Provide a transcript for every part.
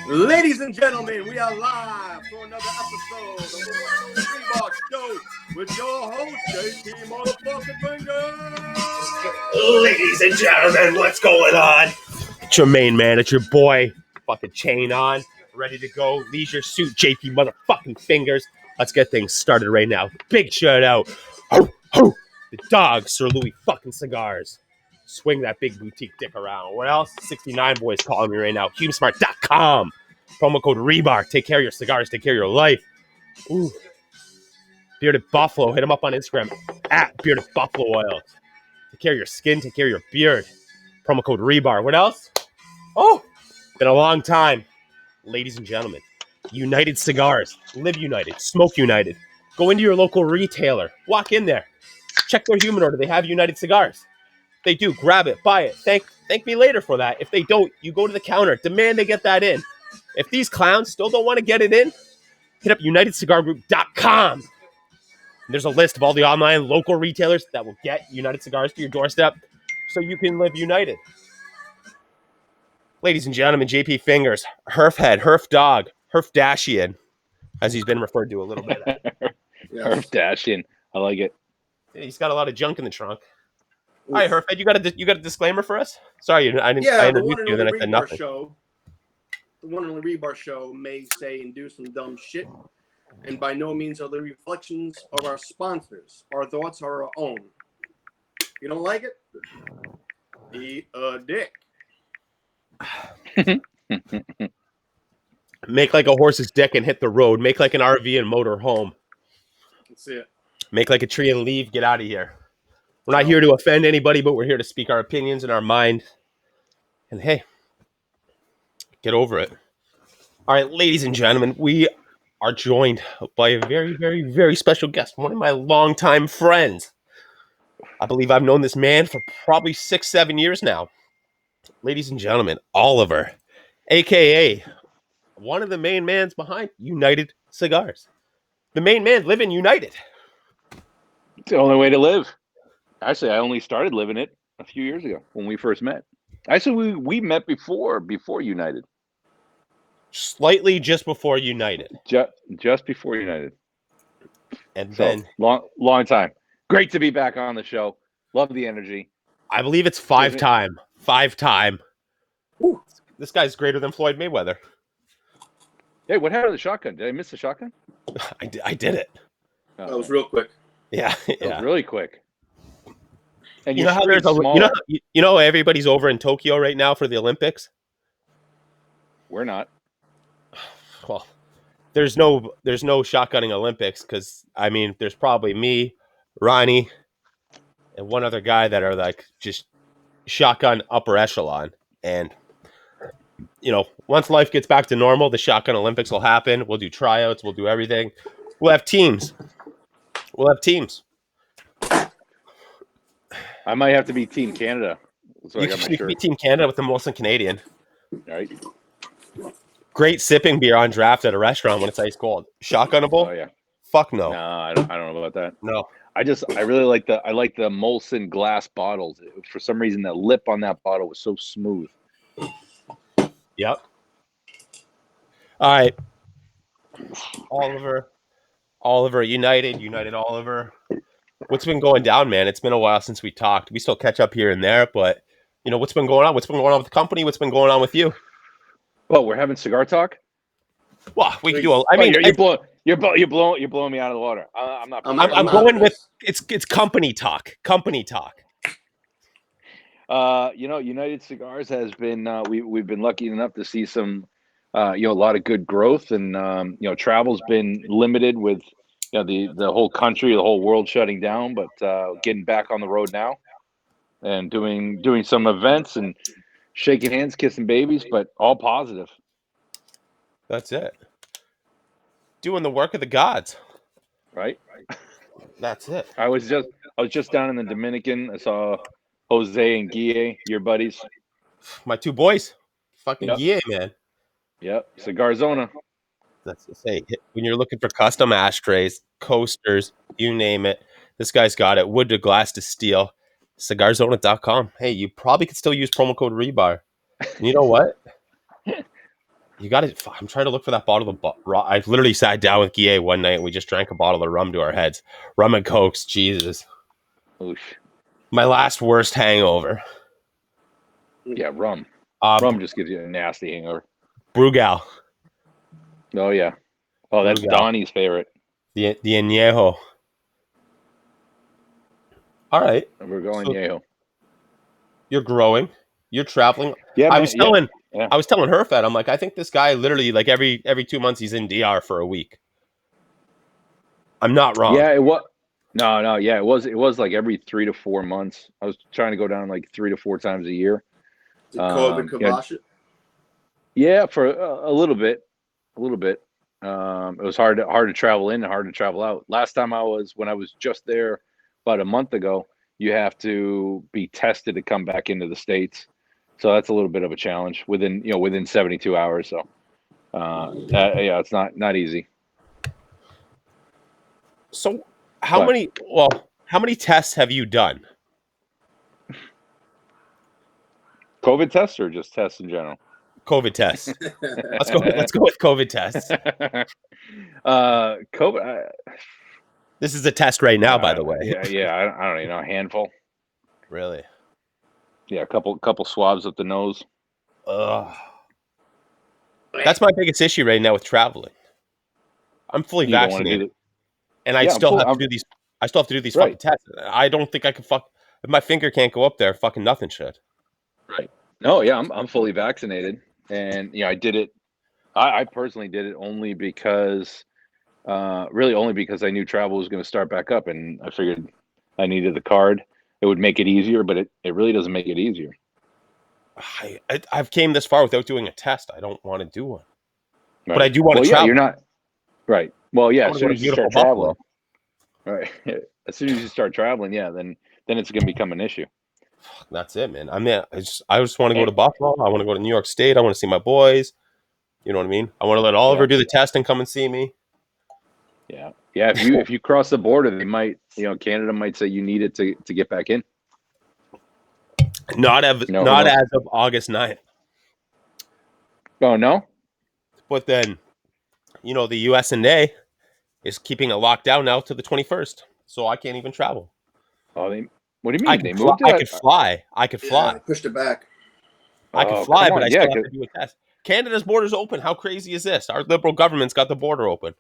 Ladies and gentlemen, we are live for another episode of the One Only Reebok Show with your host, JT Motherfucking Fingers. Ladies and gentlemen, what's going on? It's your main man, it's your boy, fucking chain on, ready to go, leisure suit, JP Motherfucking Fingers. Let's get things started right now. Big shout out, ho, ho, the dog, Sir Louis fucking Cigars. Swing that big boutique dick around. What else? 69 boys calling me right now. HumeSmart.com. Promo code REBAR. Take care of your cigars. Take care of your life. Ooh. Bearded Buffalo. Hit him up on Instagram. At Bearded Buffalo Oil. Take care of your skin. Take care of your beard. Promo code REBAR. What else? Oh, been a long time. Ladies and gentlemen. United Cigars. Live United. Smoke United. Go into your local retailer. Walk in there. Check their humidor. Do they have United Cigars? They do. Grab it. Buy it. Thank me later for that. If they don't, you go to the counter. Demand they get that in. If these clowns still don't want to get it in, hit up UnitedCigarGroup.com. There's a list of all the online local retailers that will get United Cigars to your doorstep so you can live united. Ladies and gentlemen, JP Fingers, Herf Head, Herf Dog, Herf Dashian, as he's been referred to a little bit. Herf Dashian. I like it. He's got a lot of junk in the trunk. All right, Herf Head, you got a disclaimer for us? Sorry, I introduced you and then I said nothing. The One Only Rebar Show may say and do some dumb shit, and by no means are the reflections of our sponsors. Our thoughts are our own. You don't like it? Eat a dick. Make like a horse's dick and hit the road. Make like an RV and motor home. That's it. Make like a tree and leave. Get out of here. We're not here to offend anybody, but we're here to speak our opinions and our mind. And hey, get over it. All right, ladies and gentlemen, we are joined by a very, very, very special guest, one of my longtime friends. I believe I've known this man for probably 6-7 years now. Ladies and gentlemen, Oliver, a.k.a. one of the main mans behind United Cigars. The main man living United. It's the only way to live. Actually, I only started living it a few years ago when we first met. Actually, we met before United. Slightly just before United. Just before United. And so, then long time. Great to be back on the show. Love the energy. I believe it's five time. Ooh, this guy's greater than Floyd Mayweather. Hey, what happened to the shotgun? Did I miss the shotgun? I did it. That was real quick. Yeah. That was really quick. And you know how there's everybody's over in Tokyo right now for the Olympics? We're not. Well, there's no shotgunning Olympics because I mean there's probably me, Ronnie, and one other guy that are like just shotgun upper echelon. And once life gets back to normal, the shotgun Olympics will happen. We'll do tryouts. We'll do everything. We'll have teams. I might have to be Team Canada. So you can be Team Canada with the Molson Canadian. All right. Great sipping beer on draft at a restaurant when it's ice cold. Shotgunnable? Oh yeah. Fuck no. No, I don't know about that. No. I really like the Molson glass bottles. For some reason, the lip on that bottle was so smooth. Yep. All right. Oliver, United Oliver. What's been going down, man? It's been a while since we talked. We still catch up here and there, but what's been going on? What's been going on with the company? What's been going on with you? Well, we're having cigar talk. Well, we can do. You're blowing me out of the water. I'm not. I'm going with it's company talk. Company talk. United Cigars has been. We've been lucky enough to see some, a lot of good growth, and travel's been limited with, the whole country, the whole world shutting down, but getting back on the road now, and doing some events and shaking hands, kissing babies, but all positive. That's it. Doing the work of the gods. Right. That's it. I was just down in the Dominican. I saw Jose and Guille, your buddies. My two boys. Fucking Guille, man. Yep. Cigarzona. That's to say, when you're looking for custom ashtrays, coasters, you name it, this guy's got it. Wood to glass to steel. Cigarzona.com. Hey, you probably could still use promo code REBAR. And you know what? You got it. I'm trying to look for that bottle of I literally sat down with Guille one night and we just drank a bottle of rum to our heads. Rum and cokes. Jesus. Oof. My last worst hangover. Yeah, rum. Uh, Rum just gives you a nasty hangover. Brugal. Oh yeah. Oh, that's Brugal. Donnie's favorite. The añejo. All right. We're going So Yeho. you're growing. You're traveling. Yeah, I man. was Yeah. telling Yeah. I was telling her, Fed, I'm like, I think this guy literally like every 2 months he's in DR for a week. I'm not wrong. Yeah, it was. No, yeah, it was like every 3 to 4 months. I was trying to go down like 3 to 4 times a year. Did COVID Yeah, kibosh it? yeah, for a little bit, a little bit. It was hard to travel in and hard to travel out. Last time when I was just there about a month ago, you have to be tested to come back into the States. So that's a little bit of a challenge within 72 hours. So yeah, it's not easy. So But how many tests have you done? COVID tests or just tests in general? COVID tests. Let's go with COVID tests. COVID. This is a test right now, by the way. Yeah. I don't even know, a handful. Really? Yeah, a couple swabs up the nose. Ugh. That's my biggest issue right now with traveling. I'm fully You don't want to do vaccinated, the and I yeah. still have to do these. I still have to do these fucking Right. tests. I don't think I can if my finger can't go up there. Fucking nothing should. Right. No, yeah, I'm fully vaccinated, and I did it. I personally did it only because, really only because I knew travel was going to start back up, and I figured I needed the card. It would make it easier, but it really doesn't make it easier. I've came this far without doing a test. I don't want to do one, Right. but I do want Well, to yeah, travel. you're not right. Well, yeah, I as want to go soon to as you beautiful start traveling, Buffalo. right? As soon as you start traveling, yeah, then it's going to become an issue. That's it, man. I just want to go And, to Buffalo. I want to go to New York State. I want to see my boys. You know what I mean? I want to let Oliver yeah, do the test and come and see me. yeah. If you cross the border, they might, Canada might say you need it to get back in. Not Who knows? as of August 9th. Oh no. But then, the US&A is keeping it locked down now to the 21st. So I can't even travel. Oh, what do you mean? They moved I it? could fly. I could Yeah, fly. they pushed it back. I could Oh, fly, come but on. I Yeah, still have to do a test. Canada's border's open. How crazy is this? Our liberal government's got the border open.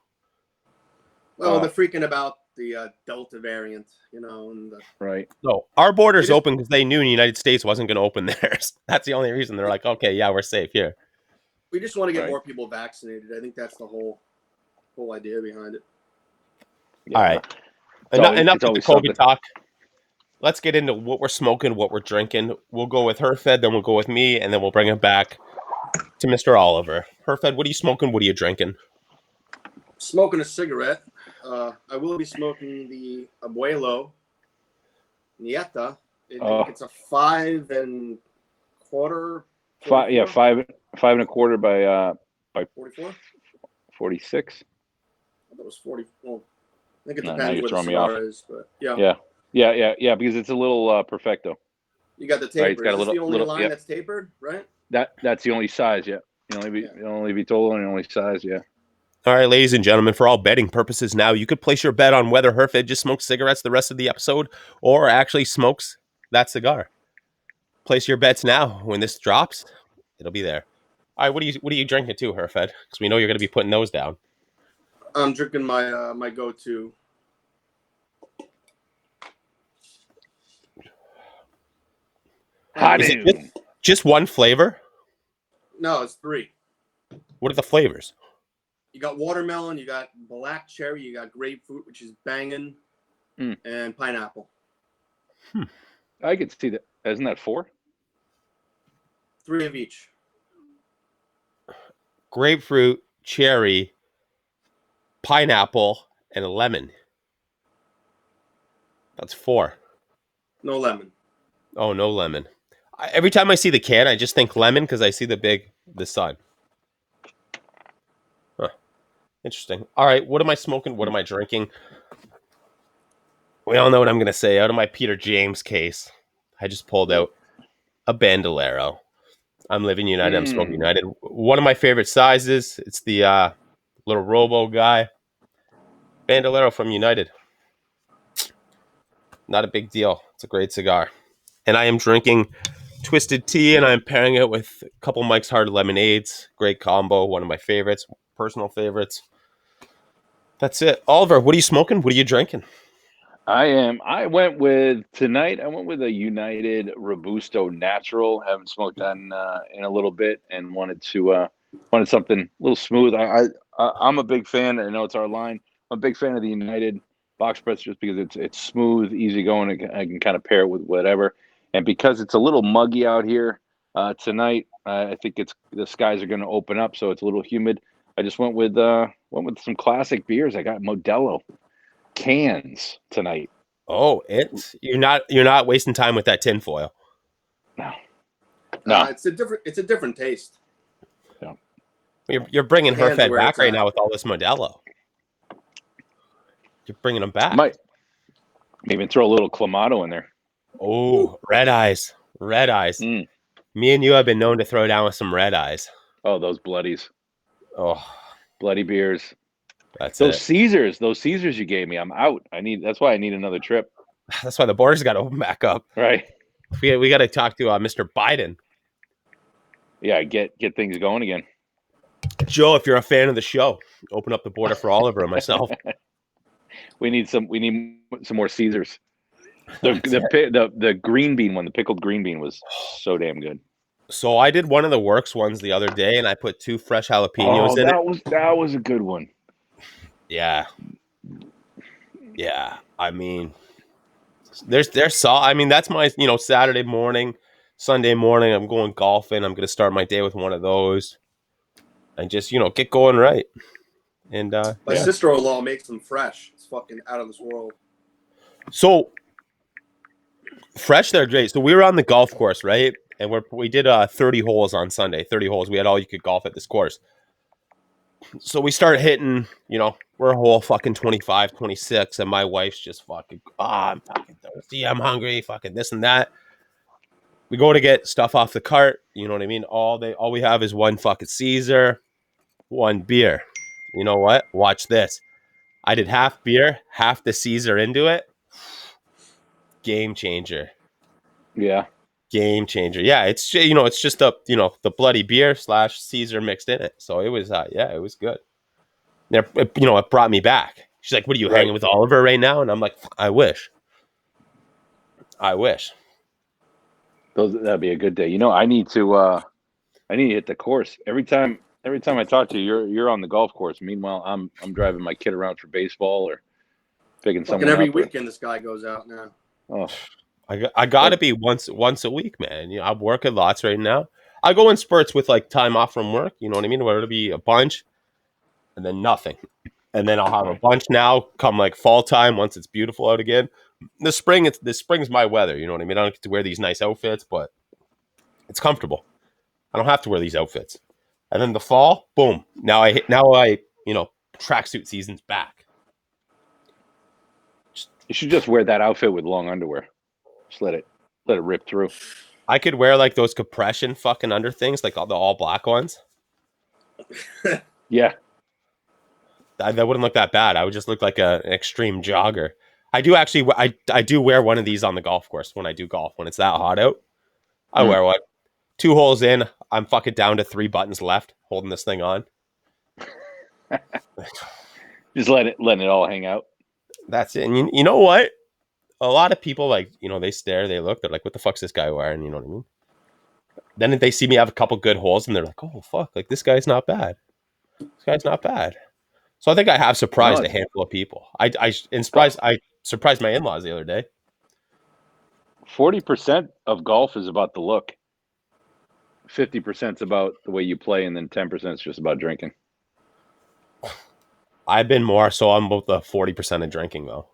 Well, they're freaking about the Delta variant, and right. No, our border's open because they knew the United States wasn't going to open theirs. That's the only reason. They're like, okay, yeah, we're safe here. we just want to get Right. more people vaccinated. I think that's the whole idea behind it. Yeah. All right. Enough with the COVID talk. Let's get into what we're smoking, what we're drinking. We'll go with Herfed, then we'll go with me, and then we'll bring it back to Mr. Oliver. Herfed, what are you smoking? What are you drinking? Smoking a cigarette. I will be smoking the Abuelo Nieta. It's a 5 1/4. 5 5.25 by 44. 46. I thought it was 40. Well, I think it No, now depends you're where the throwing me cigar off. is, but yeah. Yeah, because it's a little perfecto. You got the taper. Right, it's got Is a this the only little line that's tapered, right? That's the only size, yeah. You only be told on the only size, yeah. All right, ladies and gentlemen, for all betting purposes now, you could place your bet on whether Herfed just smokes cigarettes the rest of the episode or actually smokes that cigar. Place your bets now. When this drops, it'll be there. All right, what are you drinking too, Herfed? Because we know you're going to be putting those down. I'm drinking my my go-to. Hot Is it just one flavor? No, it's 3. What are the flavors? You got watermelon, you got black cherry, you got grapefruit, which is banging, and pineapple. I could see that. Isn't that 4? 3 of each. Grapefruit, cherry, pineapple, and a lemon. That's 4. No lemon. Oh, no lemon. Every time I see the can, I just think lemon because I see the sun. Huh. Interesting. All right, what am I smoking? What am I drinking? We all know what I'm going to say. Out of my Peter James case, I just pulled out a Bandolero. I'm living United. I'm smoking United. One of my favorite sizes. It's the little Robo guy. Bandolero from United. Not a big deal. It's a great cigar. And I am drinking Twisted Tea, and I'm pairing it with a couple Mike's Hard Lemonades. Great combo. One of my favorites. Personal favorites. That's it. Oliver, what are you smoking? What are you drinking? I went with tonight. I went with a United Robusto Natural. Haven't smoked that in a little bit, and wanted something a little smooth. I'm a big fan. I know it's our line. I'm a big fan of the United box press just because it's smooth, easy going. I can kind of pair it with whatever, and because it's a little muggy out here tonight, I think the skies are going to open up, so it's a little humid. I just went with some classic beers. I got Modelo cans tonight. Oh, you're not wasting time with that tinfoil. No. It's a different taste. Yeah. You're bringing her fed back right at. now with all this Modelo. You're bringing them back. Might even throw a little Clamato in there. Oh, red eyes. Me and you have been known to throw down with some red eyes. Oh, those bloodies. Oh, bloody beers. That's those it. Caesars. Those Caesars you gave me. I'm out. That's why I need another trip. That's why the borders got to open back up. Right. We got to talk to Mr. Biden. Yeah, get things going again. Joe, if you're a fan of the show, open up the border for Oliver and myself. We need some more Caesars. The green bean one, the pickled green bean was so damn good. So I did one of the works ones the other day, and I put 2 fresh jalapenos in it. That was a good one. Yeah. I mean, there's I mean, that's my Saturday morning, Sunday morning. I'm going golfing. I'm gonna start my day with one of those, and just get going right. And my sister-in-law makes them fresh. It's fucking out of this world. So fresh, they're great. So we were on the golf course, right? And we did 30 holes on Sunday. 30 holes. We had all you could golf at this course. So we start hitting, we're a hole fucking 25, 26, and my wife's just fucking, I'm fucking thirsty, I'm hungry, fucking this and that. We go to get stuff off the cart, you know what I mean? All we have is one fucking Caesar, one beer. You know what? Watch this. I did half beer, half the Caesar into it. Game changer. Yeah. Game changer. Yeah, it's it's just the bloody beer / Caesar mixed in it. So it was it was good. It brought me back. She's like, "What are you hanging with Oliver right now?" And I'm like, "I wish." That'd be a good day. I need to hit the course. Every time I talk to you, you're on the golf course. Meanwhile, I'm driving my kid around for baseball or picking someone up. Every weekend this guy goes out now. Oh. I gotta be once a week, man. I'm working lots right now. I go in spurts with like time off from work. You know what I mean? Where it'll be a bunch, and then nothing, and then I'll have a bunch now. Come like fall time, once it's beautiful out again. This spring's my weather. You know what I mean? I don't get to wear these nice outfits, but it's comfortable. I don't have to wear these outfits. And then the fall, boom. Now I tracksuit season's back. You should just wear that outfit with long underwear. Just let it rip through. I could wear like those compression fucking under things, like the all black ones. Yeah. That wouldn't look that bad. I would just look like an extreme jogger. I do actually, I do wear one of these on the golf course when I do golf. When it's that hot out, I wear one. 2 holes in, I'm fucking down to 3 buttons left, holding this thing on. Just letting it all hang out. That's it. And you know what? A lot of people, like, they stare, they look, they're like, what the fuck's this guy wearing? You know what I mean? Then they see me have a couple good holes and they're like, oh, fuck, like, this guy's not bad. So I think I have surprised a handful of people. I surprised my in-laws the other day. 40% of golf is about the look. 50% is about the way you play, and then 10% is just about drinking. I've been more so I'm about the 40% of drinking, though.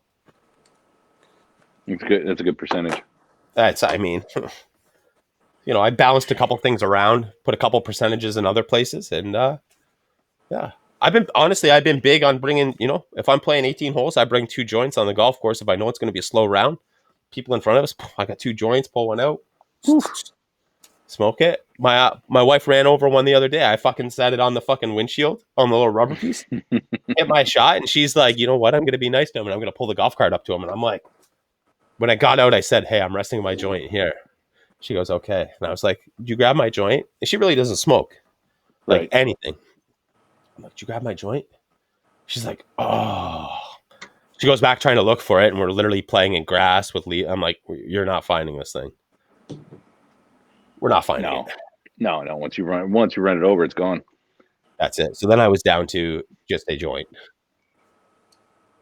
It's good. That's a good percentage. I balanced a couple things around, put a couple percentages in other places, and I've been big on bringing, if I'm playing 18 holes, I bring 2 joints on the golf course. If I know it's going to be a slow round, people in front of us, I got 2 joints, pull one out. smoke it. My wife ran over one the other day. I fucking set it on the fucking windshield on the little rubber piece. Hit my shot, and she's like, you know what? I'm gonna be nice to him, and I'm gonna pull the golf cart up to him. And I'm like, when I got out, I said, hey, I'm resting my joint here. She goes, okay. And I was like, did you grab my joint? And she really doesn't smoke, like Right. anything. I'm like, did you grab my joint? She's like, oh. She goes back trying to look for it, and we're literally playing in grass with Lee. I'm like, you're not finding this thing. We're not finding No. it. No. Once you run it over, it's gone. That's it. So then I was down to just a joint.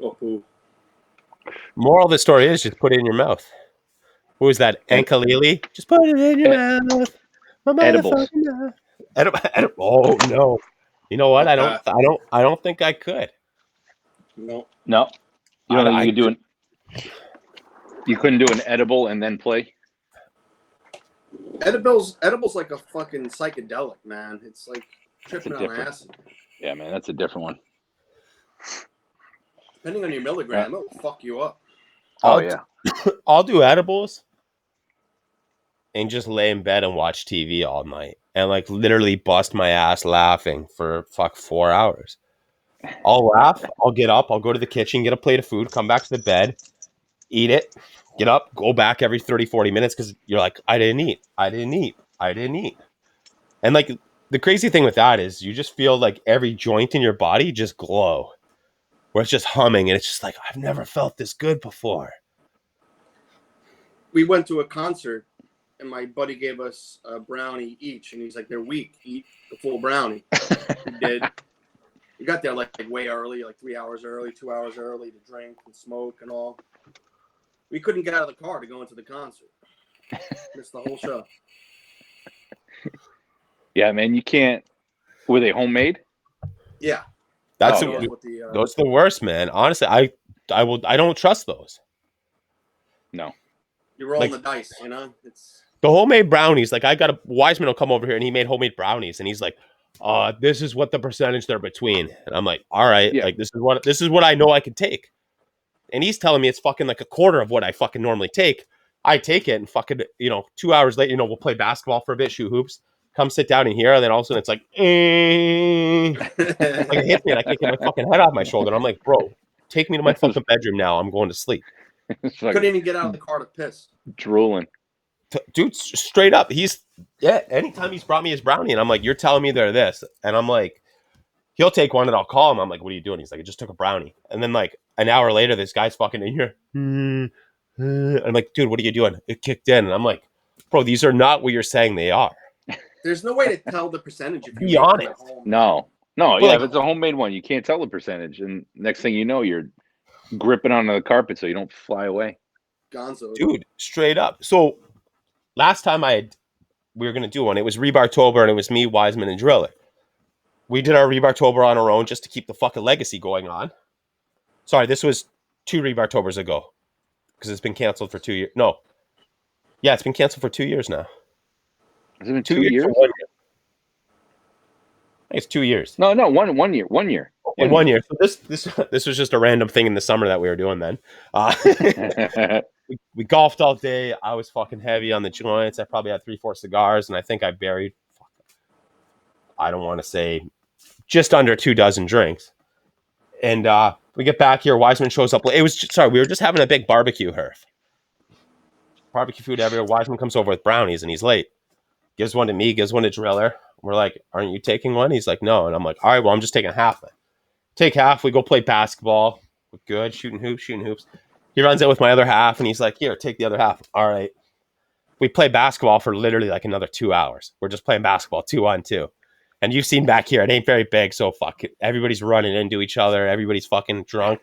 Oh, Moral of the story is just put it in your mouth. Who is that? Ankalili? Just put it in your mouth. My Edibles. motherfucking mouth. Oh no. You know what? I don't think I could. no. No. You don't think you could you couldn't do an edible and then play? Edibles like a fucking psychedelic, man. It's like tripping on acid. Yeah, man, that's a different one. Depending on your milligram, it'll fuck you up. I'll do edibles and just lay in bed and watch TV all night and like literally bust my ass laughing for 4 hours. I'll laugh, I'll get up, I'll go to the kitchen, get a plate of food, come back to the bed, eat it, get up, go back every 30, 40 minutes because you're like, I didn't eat. And like the crazy thing with that is you just feel like every joint in your body just glow. Where it's just humming and it's just like, I've never felt this good before. We went to a concert and my buddy gave us a brownie each, and he's like, they're weak, eat the full brownie. We did. We got there like way early, like 3 hours early, 2 hours early to drink and smoke and all. We couldn't get out of the car to go into the concert. Missed the whole show. Yeah, man, you can't. Were they homemade? Yeah. That's those are the worst, man. Honestly, I don't trust those. No. You're rolling the dice, you know? It's the homemade brownies. Like I got a Wiseman will come over here and he made homemade brownies and he's like, this is what the percentage they're between. And I'm like, all right, like this is what I know I can take. And he's telling me it's fucking like a quarter of what I fucking normally take. I take it and fucking, 2 hours later, we'll play basketball for a bit, shoot hoops, come sit down in here, and then all of a sudden it's like, like it hits me and I can't get my fucking head off my shoulder. And I'm like, bro, take me to my fucking bedroom now. I'm going to sleep. Couldn't even get out of the car to piss. Drooling. Dude, straight up. Anytime he's brought me his brownie and I'm like, you're telling me they're this. And I'm like, he'll take one and I'll call him. I'm like, what are you doing? He's like, I just took a brownie. And then like an hour later, this guy's fucking in here. I'm like, dude, what are you doing? It kicked in. And I'm like, bro, these are not what you're saying they are. There's no way to tell the percentage if you be honest. No, well, yeah, if it's a homemade one, you can't tell the percentage. And next thing you know, you're gripping onto the carpet so you don't fly away. Gonzo. Dude, straight up. So last time we were going to do one, it was Rebartober and it was me, Wiseman, and Driller. We did our Rebartober on our own just to keep the fucking legacy going on. Sorry, this was 2 Rebartobers ago because it's been canceled for 2 years. No. Yeah, it's been canceled for 2 years now. Has it been 2 years? 1 year. I think it's 2 years. No, 1 year. 1 year. In 1 year. So this was just a random thing in the summer that we were doing then. We golfed all day. I was fucking heavy on the joints. I probably had 3-4 cigars, and I think I buried, I don't want to say, just under 2 dozen drinks. And we get back here. Wiseman shows up. We were just having a big barbecue, Herf. Barbecue food everywhere. Wiseman comes over with brownies, and he's late. Gives one to me, gives one to Driller. We're like, aren't you taking one? He's like, no. And I'm like, all right, well, I'm just taking half. Take half. We go play basketball. We're good. Shooting hoops. He runs out with my other half, and he's like, here, take the other half. All right. We play basketball for literally like another 2 hours. We're just playing basketball 2-on-2. And you've seen back here, it ain't very big, so fuck it. Everybody's running into each other. Everybody's fucking drunk.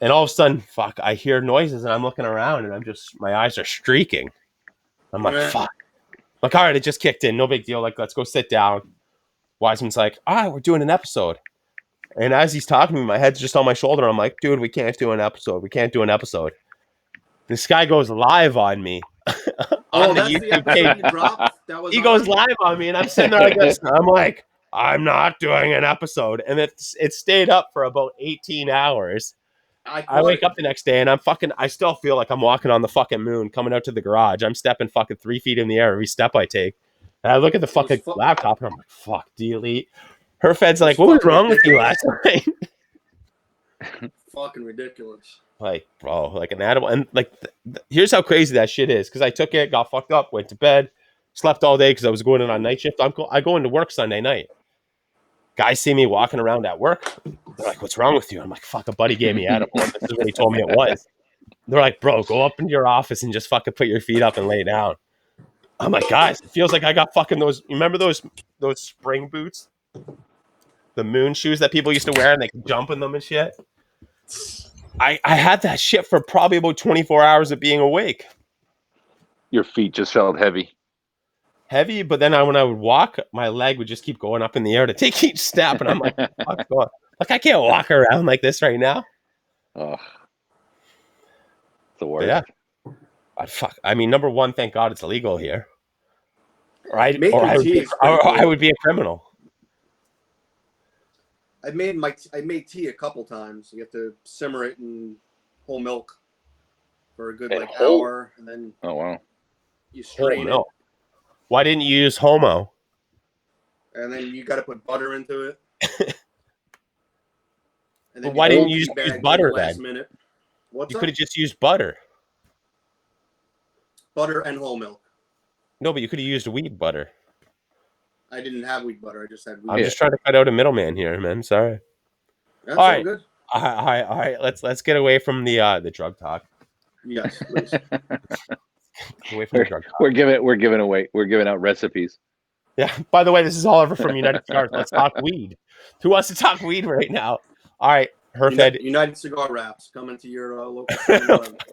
And all of a sudden, fuck, I hear noises, and I'm looking around, and my eyes are streaking. I'm like, fuck. I'm like, all right, it just kicked in. No big deal. Like, let's go sit down. Wiseman's like, we're doing an episode. And as he's talking to me, my head's just on my shoulder. I'm like, dude, we can't do an episode. This guy goes live on me. On the YouTube page. He goes live on me, and I'm sitting there like this. And I'm like, I'm not doing an episode. And it stayed up for about 18 hours. I wake up the next day and I still feel like I'm walking on the fucking moon coming out to the garage. I'm stepping fucking 3 feet in the air every step I take. And I look at the fucking laptop and I'm like, fuck, delete. Her Fed's like, what was wrong with you last night? Fucking ridiculous. Like, bro, like an animal. And like, here's how crazy that shit is. Because I took it, got fucked up, went to bed, slept all day because I was going in on night shift. I go into work Sunday night. Guys see me walking around at work. They're like, what's wrong with you? I'm like, fuck, a buddy gave me edible. This is what he told me it was. They're like, bro, go up into your office and just fucking put your feet up and lay down. I'm like, guys, it feels like I got fucking those. You remember those spring boots? The moon shoes that people used to wear and they could jump in them and shit? I had that shit for probably about 24 hours of being awake. Your feet just felt heavy. Heavy, but then when I would walk, my leg would just keep going up in the air to take each step. And I'm like, fuck's going on? Like, I can't walk around like this right now. Oh, the worst. Yeah. I mean, number one, thank God it's illegal here. Right? I would be a criminal. I made tea a couple times. You have to simmer it in whole milk for a good hour, and then you strain it. Why didn't you use homo? And then you got to put butter into it. And then why didn't you use butter then? Minute. You could have just used butter. Butter and whole milk. No, but you could have used wheat butter. I didn't have wheat butter. I just had wheat. I'm just trying to cut out a middleman here, man. Sorry. That's all good. All right. Let's get away from the drug talk. Yes, please. Away from the drug talk. We're giving out recipes. Yeah. By the way, this is Oliver from United Cigars. Let's talk weed. Who wants to talk weed right now? All right, United Cigar Wraps coming to your local.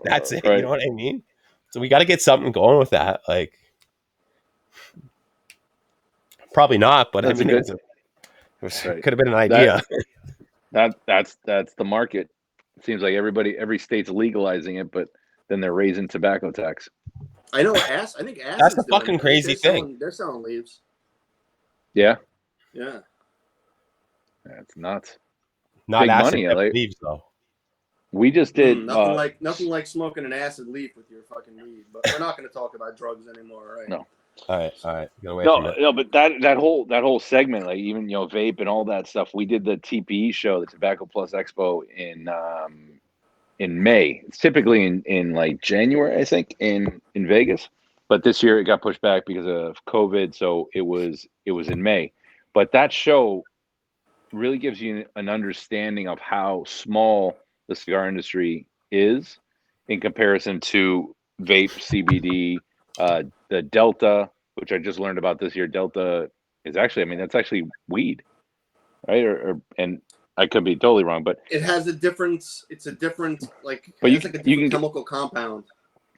That's it. Right. You know what I mean? So we got to get something going with that. Like, probably not, but that's I mean, it could have been an idea. That's the market. It seems like every state's legalizing it, but then they're raising tobacco tax. I know. I think acid. That's a fucking crazy thing. They're selling leaves. Yeah. Yeah. That's nuts. Not big acid money, like, leaves though. We just did nothing like smoking an acid leaf with your fucking weed. But we're not going to talk about drugs anymore, right? No. All right. Get away from it. No, but that whole segment, like even vape and all that stuff. We did the TPE show, the Tobacco Plus Expo in May. It's typically in like January, I think, in Vegas. But this year it got pushed back because of COVID, so it was in May. But that show really gives you an understanding of how small the cigar industry is in comparison to vape, CBD, the Delta, which I just learned about this year. Delta is actually, that's actually weed, right? And I could be totally wrong, but it has a difference. It's a different but you can chemical compound.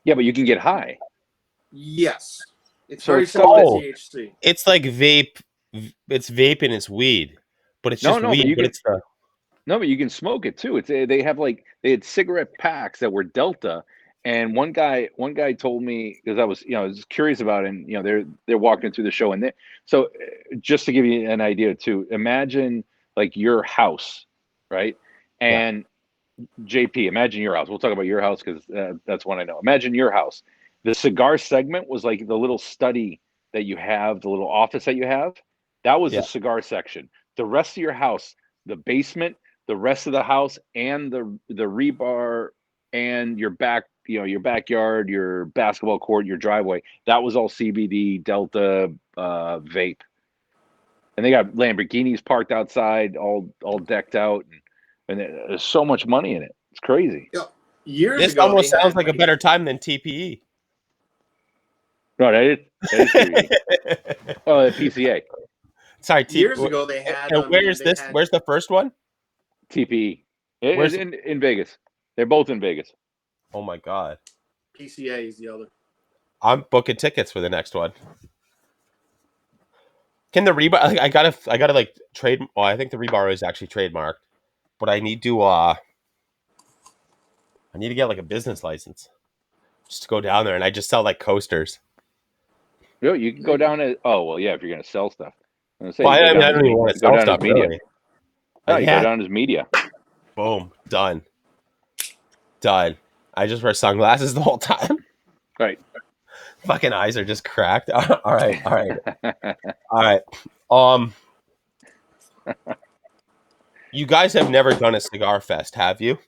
Yeah, but you can get high. Yes, it's very similar to THC. It's like vape. It's vape and it's weed, but it's just weed. No, but you can smoke it too. They had cigarette packs that were Delta, and one guy told me, because I was curious about it, and they're walking through the show, and so just to give you an idea too, imagine like your house, right? And JP, imagine your house. We'll talk about your house because that's one I know. Imagine your house. The cigar segment was like the little study that you have, the little office that you have. That was the cigar section. The rest of your house, the basement, the rest of the house, and the rebar and your backyard, your basketball court, your driveway, that was all CBD, Delta, vape. And they got Lamborghinis parked outside, all decked out, and there's so much money in it. It's crazy. Yeah. This almost sounds like a better time than TPE. No, that is TPE. Oh, the PCA. Sorry, years ago they had. And where's this? Where's the first one? TPE. Where's in Vegas? They're both in Vegas. Oh my God. PCA is the other. I'm booking tickets for the next one. Can the rebar? I gotta like trade. Well, I think the rebar is actually trademarked, but I need to get like a business license just to go down there, and I just sell like coasters. Yeah, you can go down to. Oh well, yeah. If you're gonna sell stuff, I don't even want to sell stuff. Media. Really. Oh, you go down as media. Boom, done. Done. I just wear sunglasses the whole time. Right. Fucking eyes are just cracked. All right, all right, all right. Um, you guys have never done a cigar fest, have you?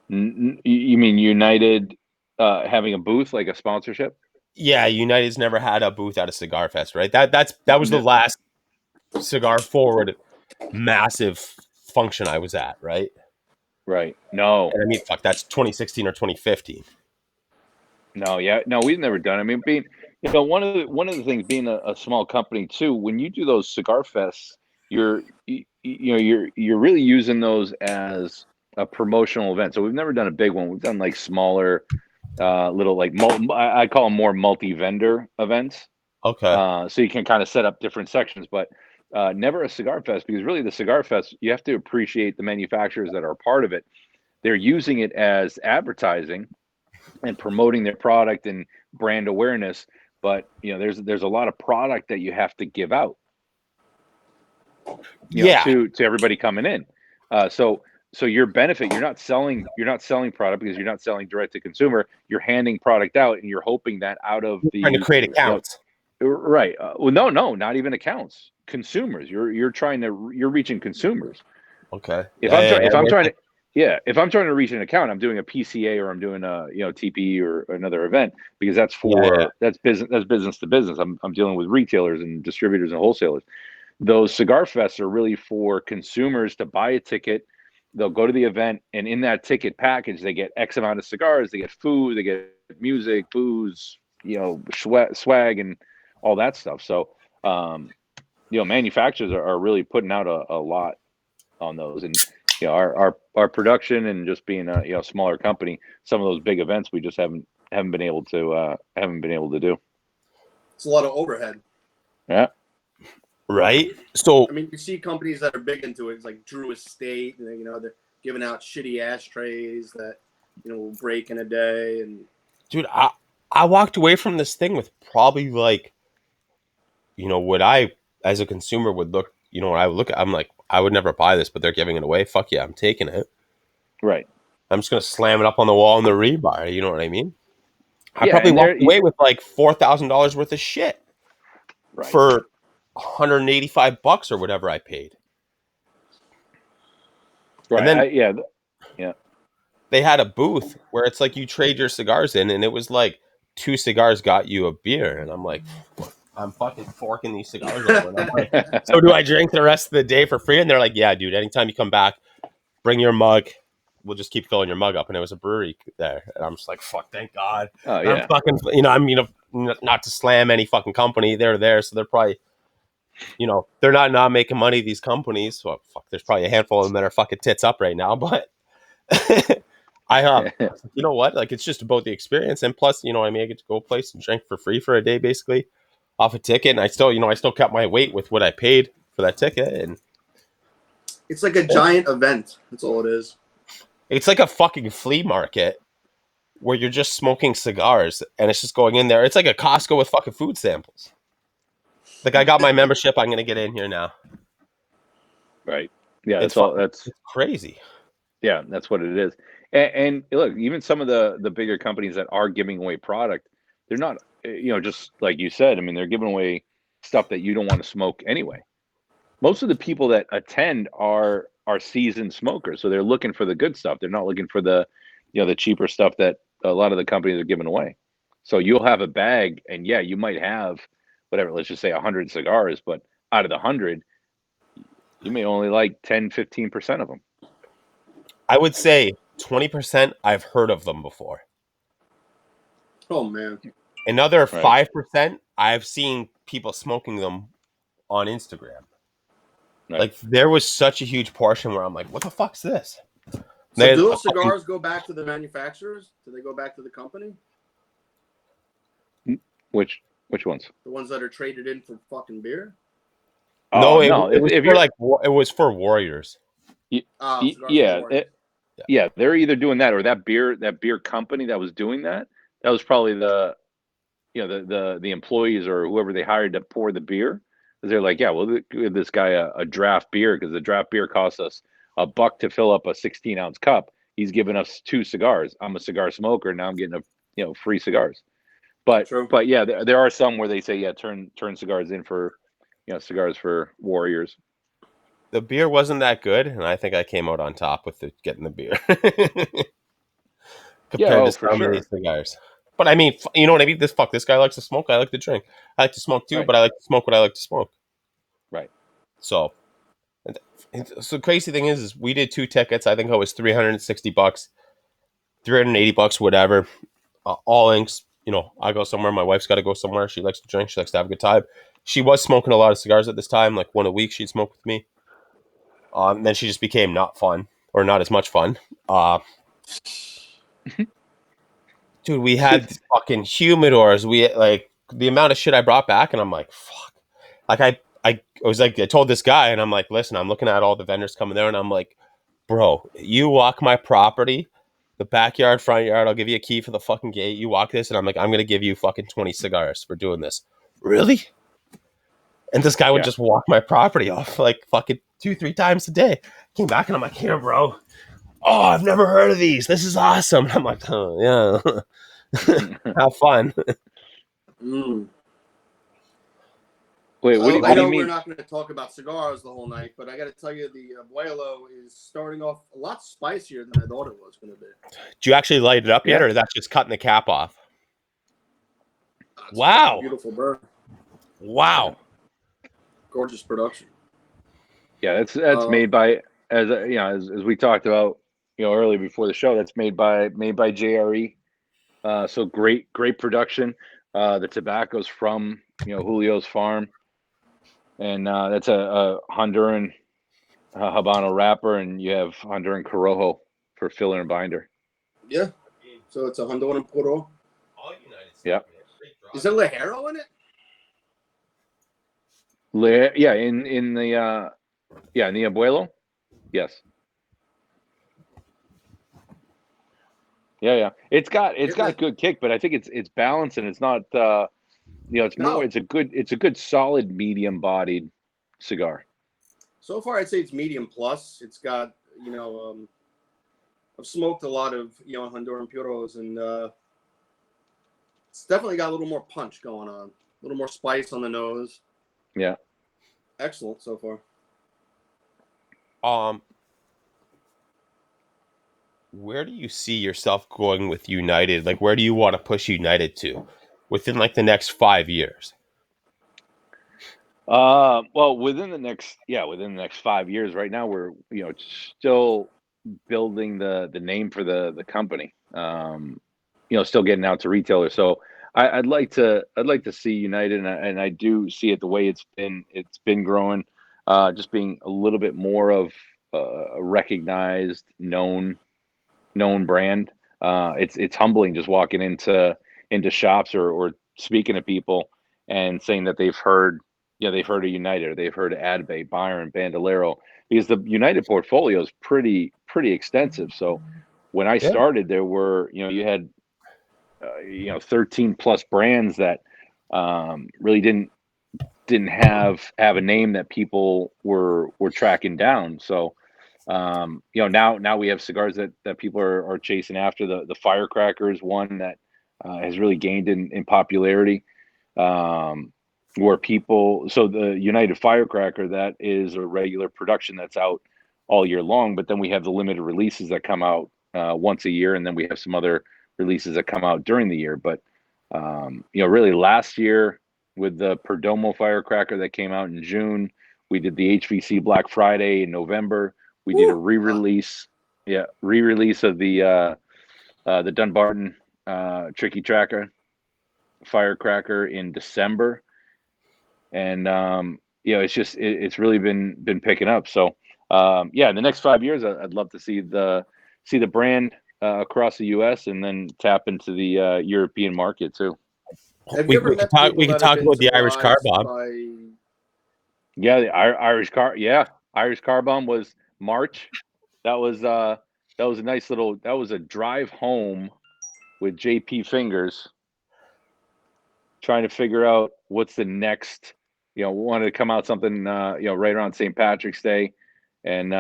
You mean United having a booth, like a sponsorship? Yeah, United's never had a booth at a cigar fest, right? That was the No. last cigar forward massive function I was at, right? Right. No. And I mean, fuck, that's 2016 or 2015. No. Yeah. No. We've never done it. I mean, being one of the things being a small company too. When you do those cigar fests, you're really using those as a promotional event. So we've never done a big one. We've done like smaller, little like I call them more multi-vendor events. Okay. So you can kind of set up different sections, but never a cigar fest, because really the cigar fest, you have to appreciate the manufacturers that are a part of it. They're using it as advertising and promoting their product and brand awareness, but there's a lot of product that you have to give out, Yeah. to everybody coming in. So your benefit, you're not selling product, because you're not selling direct to consumer. You're handing product out, and you're hoping that out of Trying to the create accounts. right. Well, no, not even accounts. Consumers. You're reaching consumers. Okay. If Yeah, I'm yeah, trying, yeah. if I'm trying to, yeah, if I'm trying to reach an account, I'm doing a PCA, or I'm doing a TPE or another event, because Yeah. that's business. That's business to business. I'm dealing with retailers and distributors and wholesalers. Those cigar fests are really for consumers to buy a ticket. They'll go to the event, and in that ticket package, they get X amount of cigars, they get food, they get music, booze, swag, and all that stuff. So, manufacturers are really putting out a lot on those, and our production, and just being a smaller company, some of those big events we just haven't been able to do. It's a lot of overhead. Yeah. Right. So I mean, you see companies that are big into it. It's like Drew Estate, and they're giving out shitty ashtrays that will break in a day. And dude, I walked away from this thing with probably like, what I as a consumer would look, when I would look at, I'm like, I would never buy this, but they're giving it away. Fuck yeah, I'm taking it. Right. I'm just gonna slam it up on the wall in the rebar. You know what I mean? I Yeah, probably and walked away with like $4,000 worth of shit right. for $185 or whatever I paid. And then Right. Yeah. they had a booth where it's like you trade your cigars in, and it was like 2 cigars got you a beer, and I'm like, I'm fucking forking these cigars over, and I'm like, so do I drink the rest of the day for free? And they're like, yeah, dude, anytime you come back, bring your mug. We'll just keep filling your mug up. And it was a brewery there, and I'm just like, fuck, thank God. Oh And I'm yeah. fucking, not to slam any fucking company, they're there, so they're probably, they're not making money. These companies, well, fuck, there's probably a handful of them that are fucking tits up right now, but. You know what? Like, it's just about the experience, and plus, I mean, I get to go a place and drink for free for a day, basically, off a ticket, and I still kept my weight with what I paid for that ticket, and it's like a giant event. That's all it is. it's like a fucking flea market where you're just smoking cigars, and it's just going in there. It's like a Costco with fucking food samples. Like, I got my membership. I'm gonna get in here now. Right. Yeah. It's That's all. it's crazy. Yeah. That's what it is. And look, even some of the bigger companies that are giving away product, they're not, just like you said. I mean, they're giving away stuff that you don't want to smoke anyway. Most of the people that attend are seasoned smokers, so they're looking for the good stuff. They're not looking for the cheaper stuff that a lot of the companies are giving away. So you'll have a bag, and yeah, you might have whatever, let's just say 100 cigars, but out of the 100, you may only like 10-15% of them. I would say 20%. I've heard of them before. Oh man. Another Right. 5%, I've seen people smoking them on Instagram. Right. Like, there was such a huge portion where I'm like, what the fuck's this? So do those cigars go back to the manufacturers? Do they go back to the company? Which ones? The ones that are traded in for fucking beer? No, Oh, it no. was If for you're, it was for Warriors. Cigars for yeah, Warriors. yeah, they're either doing that, or that beer company that was doing that. That was probably the employees or whoever they hired to pour the beer. Because they're like, yeah, well, give this guy a draft beer, because the draft beer costs us $1 to fill up a 16-ounce cup. He's giving us 2 cigars. I'm a cigar smoker. Now I'm getting free cigars. But True. yeah, there are some where they say, yeah, turn cigars in for, cigars for warriors. The beer wasn't that good, and I think I came out on top with getting the beer Yeah, compared to for so many sure. cigars. But I mean, you know what I mean? This guy likes to smoke. I like to drink. I like to smoke too, Right. but I like to smoke what I like to smoke. Right. So, so the crazy thing is we did 2 tickets. I think it was $360, $380, whatever. All inks. You know, I go somewhere. My wife's got to go somewhere. She likes to drink. She likes to have a good time. She was smoking a lot of cigars at this time, like one a week. She'd smoke with me. Then she just became not fun or not as much fun. Uh, Dude, we had fucking humidors. We like the amount of shit I brought back, and I'm like, fuck. Like I was like, I told this guy, and I'm like, listen, I'm looking at all the vendors coming there, and I'm like, bro, you walk my property, the backyard, front yard. I'll give you a key for the fucking gate. You walk this, and I'm like, I'm gonna give you fucking 20 cigars for doing this. Really? And this guy would Yeah. just walk my property off like fucking 2, 3 times a day. Came back, and I'm like, here, bro. Oh, I've never heard of these. This is awesome. And I'm like, oh yeah. Have fun. Mm. Wait, Well, what I do you know we're mean? not going to talk about cigars the whole night, but I got to tell you, the Abuelo is starting off a lot spicier than I thought it was going to be. Do you actually light it up yet, Yeah. or that's just cutting the cap off? It's a Wow. beautiful bird, Wow. gorgeous production. Yeah, that's made by, as we talked about, earlier before the show. That's made by JRE. So great production. The tobacco's from Julio's farm, and that's a Honduran Habano wrapper, and you have Honduran Corojo for filler and binder. Yeah, so it's a Honduran Puro. Yeah. Is there Lajero in it? Yeah, in the in the Abuelo, yes. Yeah. It's got good kick, but I think it's balanced, and it's not it's more, No. it's a good solid medium bodied cigar. So far, I'd say it's medium plus. It's got, I've smoked a lot of, Honduran Puros, and it's definitely got a little more punch going on, a little more spice on the nose. Yeah. Excellent so far. Where do you see yourself going with United? Like, where do you want to push United to within like the next 5 years? Well, within the next 5 years. Right now, we're still building the name for the company. Still getting out to retailers. So I'd like to see United, and I do see it the way it's been growing, just being a little bit more of a recognized, known brand. It's humbling just walking into shops or speaking to people and saying that they've heard of United, or they've heard of Adbay, Byron, Bandolero, because the United portfolio is pretty extensive. So when I started, there were you had 13 plus brands that really didn't have a name that people were tracking down. So now we have cigars that people are chasing after. The Firecracker is one that has really gained in popularity. Where people, so the United Firecracker, that is a regular production that's out all year long, but then we have the limited releases that come out once a year, and then we have some other releases that come out during the year. But really last year with the Perdomo Firecracker that came out in June, we did the HVC Black Friday in November. We did a re-release of the Dunbarton Tricky Tracker Firecracker in December, and it's really been picking up. So in the next 5 years, I'd love to see the brand across the U.S. and then tap into the European market too. Have We, you ever we could met talk. people We could that have talk been about the Irish car surprised bomb. by? Yeah, the Irish Car Bomb was March. That was a nice little. That was a drive home with JP Fingers, trying to figure out what's the next. We wanted to come out something right around St. Patrick's Day, and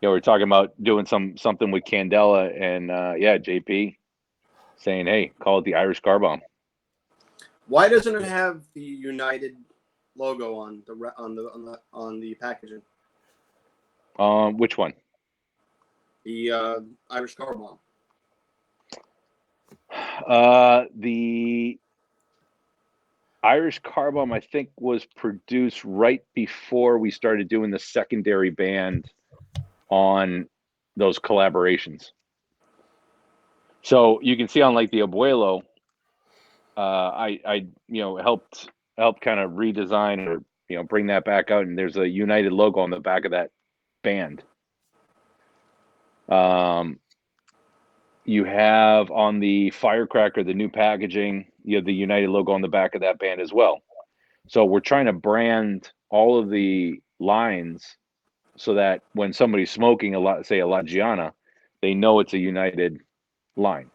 we're talking about doing something with Candela and JP saying, hey, call it the Irish Car Bomb. Why doesn't it have the United logo on the packaging? Which one? The Irish Car Bomb. The Irish Car Bomb, I think, was produced right before we started doing the secondary band on those collaborations. So you can see on like the Abuelo, I helped kind of redesign or bring that back out, and there's a United logo on the back of that band. You have on the Firecracker, the new packaging, you have the United logo on the back of that band as well. So we're trying to brand all of the lines so that when somebody's smoking say a La Giana, they know it's a United line.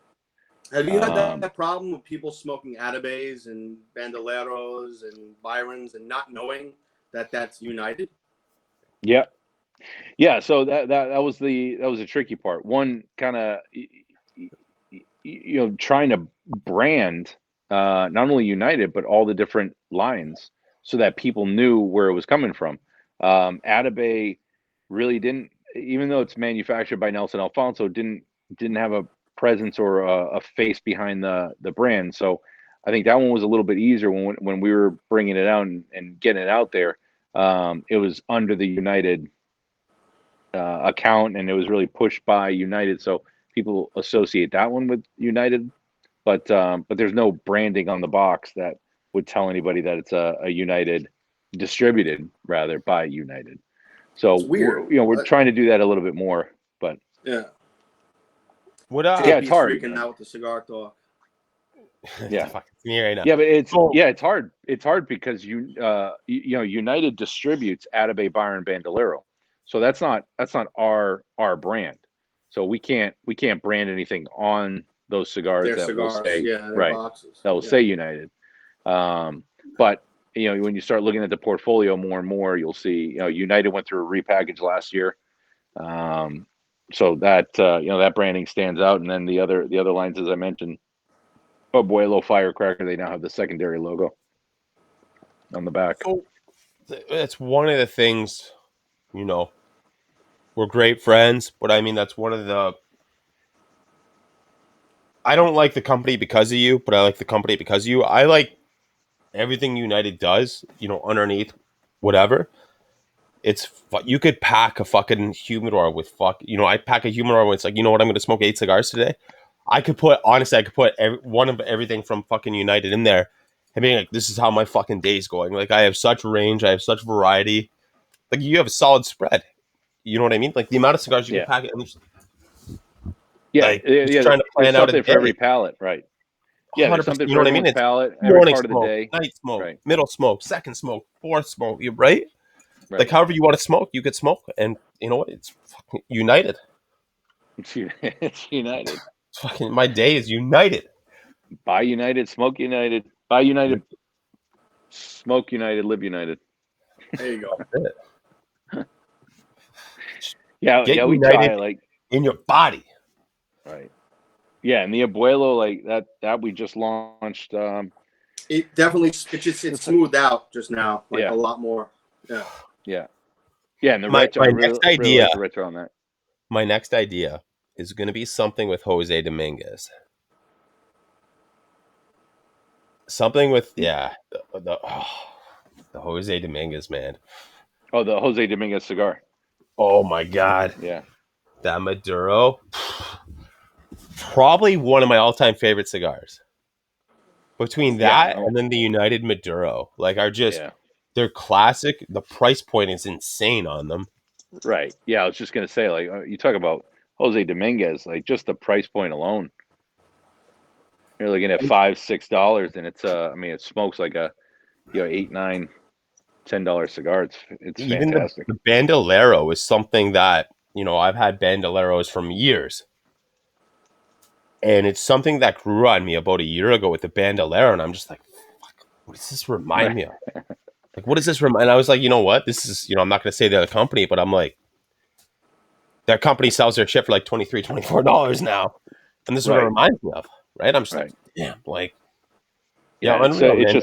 Have you had that problem with people smoking Atabes and Bandoleros and Byrons and not knowing that that's United? Yeah. So that was a tricky part. One, kind of trying to brand not only United but all the different lines so that people knew where it was coming from. Atabey really didn't, even though it's manufactured by Nelson Alfonso, didn't have a presence or a face behind the brand. So I think that one was a little bit easier when we were bringing it out and getting it out there. It was under the United account, and it was really pushed by United. So people associate that one with United, but there's no branding on the box that would tell anybody that it's a United, distributed rather by United. So we're trying to do that a little bit more, but yeah. It's hard. Freaking out with the cigar talk. Yeah, it's me right now. Yeah, but it's hard. It's hard because United distributes Atabey, Byron, Bandolero, so that's not our brand. So we can't brand anything on those cigars will say right. Boxes. That will say United. But when you start looking at the portfolio more and more, you'll see United went through a repackage last year. So that that branding stands out, and then the other lines, as I mentioned, Abuelo, Firecracker, they now have the secondary logo on the back. So that's one of the things, we're great friends, but I mean that's one of the. I don't like the company because of you, but I like the company because of you. I like everything United does, underneath whatever. It's you could pack a fucking humidor with I pack a humidor when it's like, you know what, I'm going to smoke 8 cigars today. I could put one of everything from fucking United in there and being like, this is how my fucking day's going. Like, I have such range, I have such variety. Like, you have a solid spread. You know what I mean? Like, the amount of cigars you can pack. Trying to plan out something for every palate, right? Yeah, there's something for everyone's palate, every part of the day. Night smoke, middle smoke, second smoke, fourth smoke, right? Like, however you want to smoke, you could smoke. And you know what? It's fucking United. It's United. It's fucking, my day is United. Buy United, smoke United. Buy United, smoke United, live United. There you go. Yeah, we try, like, in your body. Right. Yeah, and the Abuelo, like that we just launched. It definitely it's smoothed out just now, a lot more. Yeah. And the my next idea, really like the retro on that. My next idea is going to be something with Jose Dominguez. Something with the Jose Dominguez, man. Oh, the Jose Dominguez cigar. Oh my God. Yeah. That Maduro. Probably one of my all-time favorite cigars. Between that and then the United Maduro, they're classic. The price point is insane on them. Right. Yeah, I was just gonna say, like, you talk about Jose Dominguez, like, just the price point alone, you're looking at $5-6, and it's it smokes like a $8, $9, $10 cigar. It's even fantastic. The Bandolero is something that I've had Bandoleros from years. And it's something that grew on me about a year ago with the Bandolero, and I'm just like, fuck, what does this remind me of? Like, what does this remind? And I was like, you know what? This is, I'm not going to say the other company, but I'm like, That company sells their shit for like $23, $24 now. And this is what it Right. reminds me of, right? I'm just Right. like, damn, like, Yeah, unreal, man.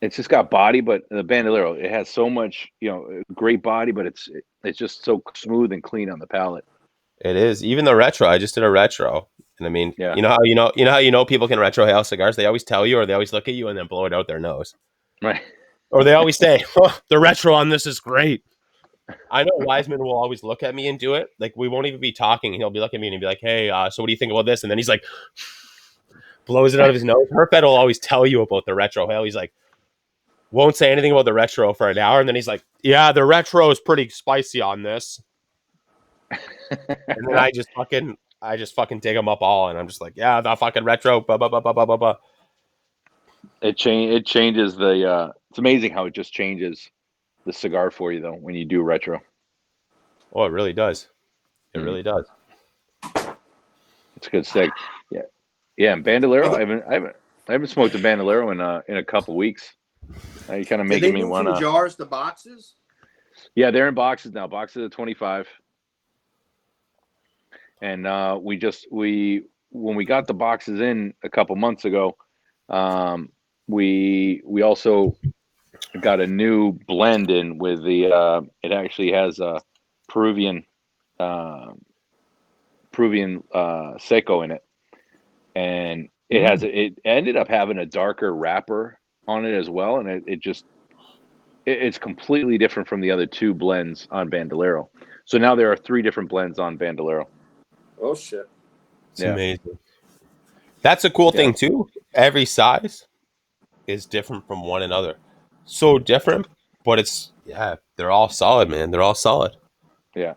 it's just got body, but the Bandolero, it has so much, great body, but it's just so smooth and clean on the palate. It is. Even the retro. I just did a retro. And I mean, Yeah. how people can retrohale cigars? They always tell you, or they always look at you and then blow it out their nose. Right. Or they always say, oh, the retro on this is great. I know Wiseman will always look at me and do it. Like, we won't even be talking. He'll be looking at me and be like, hey, so what do you think about this? And then he's like, blows it out of his nose. Herfed will always tell you about the retro hail. He's like, won't say anything about the retro for an hour. And then he's like, yeah, the retro is pretty spicy on this. And then I just fucking dig them up all. And I'm just like, yeah, the fucking retro. Blah, blah, blah, blah, blah, blah, blah. It changes the, it's amazing how it just changes the cigar for you, though, when you do retro. Oh, it really does. It really does. It's a good stick. Yeah. Yeah. And Bandolero, I haven't smoked a Bandolero in a couple weeks. You kind of Did they making me move want from to. jars to boxes? Yeah, they're in boxes now. Boxes of 25. And when we got the boxes in a couple months ago, we also got a new blend in with the it actually has a Peruvian Seco in it, and it ended up having a darker wrapper on it as well, and it's completely different from the other two blends on Bandolero. So now there are 3 different blends on Bandolero. Oh shit! It's amazing. That's a cool thing too. Every size is different from one another. So different, but they're all solid, man. They're all solid. Yeah.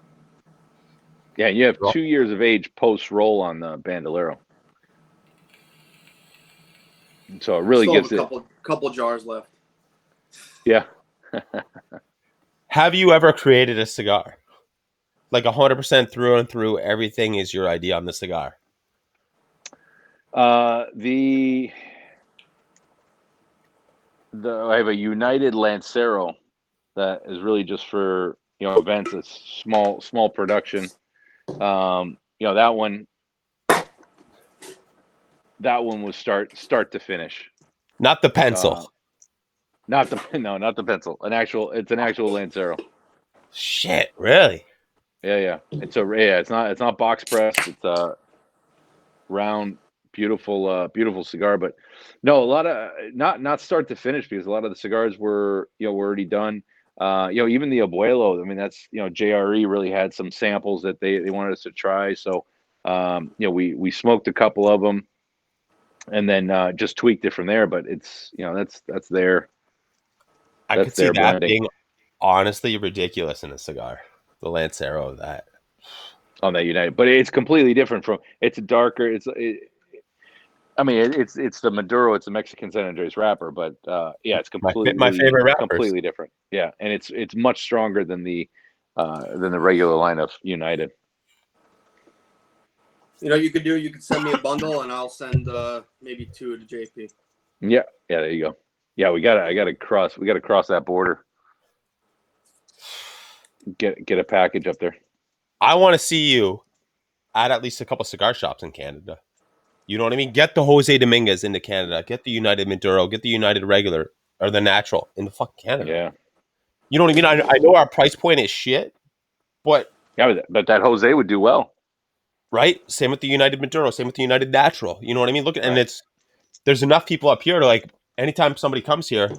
Yeah, you have 2 years of age post roll on the Bandolero. So it really Still gives have a couple jars left. Yeah. Have you ever created a cigar? Like 100% through and through, everything is your idea on the cigar. I have a United Lancero that is really just for events. It's small production. That one was start to finish. Not the pencil. Not the pencil. It's an actual Lancero. Shit, really? Yeah. It's not box pressed. It's a round, beautiful cigar. But no, a lot of not start to finish, because a lot of the cigars were already done. Even the Abuelo. I mean, that's JRE really had some samples that they wanted us to try. So we smoked a couple of them, and then just tweaked it from there. But it's that's their. I could see that being honestly ridiculous in a cigar. The Lancero of that. On that United, but it's completely different from. It's darker. It's the Maduro. It's a Mexican San Andres wrapper, but it's completely my favorite wrappers. Completely different. Yeah, and it's much stronger than the regular line of United. You could send me a bundle, and I'll send maybe 2 to JP. Yeah. There you go. Yeah, we gotta cross that border. Get a package up there. I want to see you at least a couple cigar shops in Canada. You know what I mean? Get the Jose Dominguez into Canada. Get the United Maduro. Get the United Regular or the Natural into fucking Canada. Yeah. You know what I mean? I know our price point is shit, but but that Jose would do well. Right? Same with the United Maduro. Same with the United Natural. You know what I mean? And there's enough people up here to, like, anytime somebody comes here,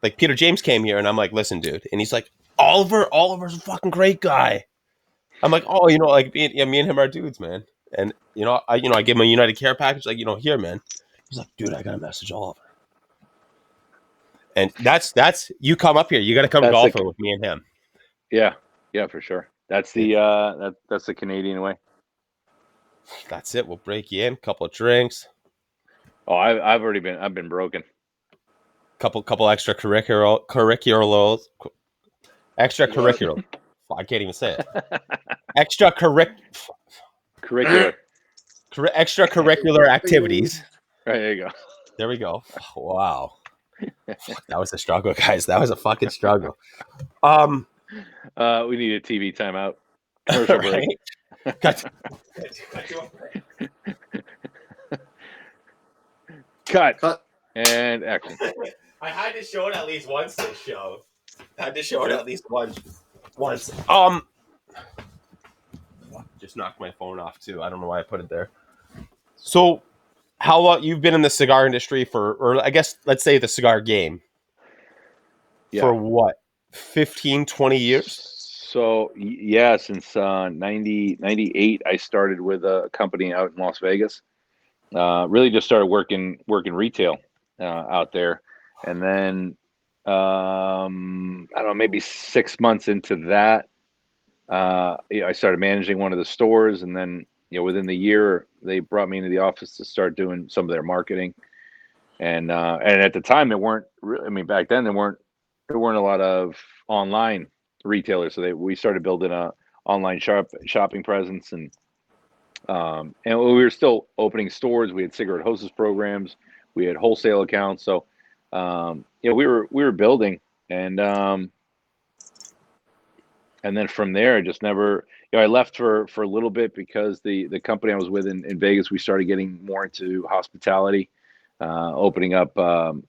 like Peter James came here, and I'm like, listen, dude, and he's like, Oliver's a fucking great guy. I'm like, oh, like me and him are dudes, man. And I give him a United Care package, like, here, man. He's like, dude, I got a message, Oliver. And that's you come up here, you got to come golfing with me and him. Yeah, for sure. That's the that's the Canadian way. That's it. We'll break you in, couple of drinks. Oh, I've been broken. Couple extracurricular. I can't even say it. Extracurricular activities. Right, there you go. There we go. Wow. That was a struggle, guys. That was a fucking struggle. We need a TV timeout. Commercial break. Right? Cut. Cut. Cut. And action. I had to show it at least once this show. I had to show it Yeah. at least once. Just knocked my phone off too. I don't know why I put it there. So, how long you've been in the cigar industry for, or I guess let's say the cigar game for what, 15, 20 years? So yeah, since 98, I started with a company out in Las Vegas. Really just started working retail out there, and then I don't know, maybe 6 months into that, I started managing one of the stores, and then within the year they brought me into the office to start doing some of their marketing. And at the time there weren't really, I mean, back then there weren't a lot of online retailers, so we started building a online shopping presence, and we were still opening stores. We had cigarette hostess programs, we had wholesale accounts, so we were building, and then from there I just never, I left for a little bit because the company I was with in Vegas, we started getting more into hospitality, opening up,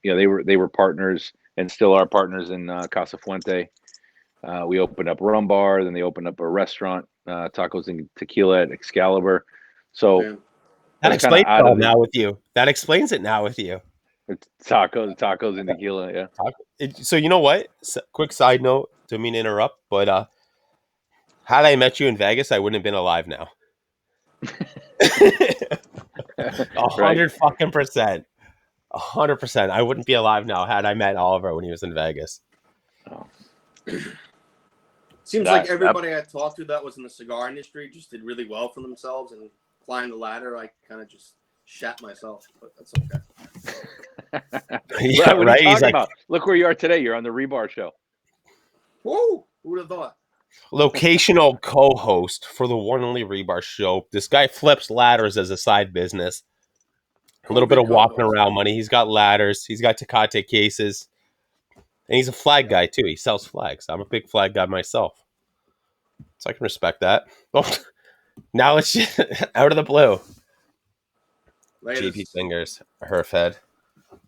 they were partners and still are partners in Casa Fuente. We opened up Rum Bar, then they opened up a restaurant, Tacos and Tequila at Excalibur. So Yeah. That was kinda explains it out all of the now with you. That explains it now with you. tacos and tequila. Yeah. So you know what? Quick side note, don't mean to interrupt, but had I met you in Vegas, I wouldn't have been alive now. Right. 100%. 100%. I wouldn't be alive now had I met Oliver when he was in Vegas. Oh. Seems like everybody I talked to that was in the cigar industry just did really well for themselves, and climbed the ladder. I kind of just shat myself, but that's okay. Yeah, What right. are you He's talking like, about? Look where you are today. You're on the Rebar Show. Whoa! Who would have thought? locational co-host for the one and only Rebar Show. This guy flips ladders as a side business. A little bit of walking around money. He's got ladders. He's got Tecate cases. And he's a flag guy, too. He sells flags. I'm a big flag guy myself. So I can respect that. Oh, now it's just out of the blue. JP Fingers, Herfed.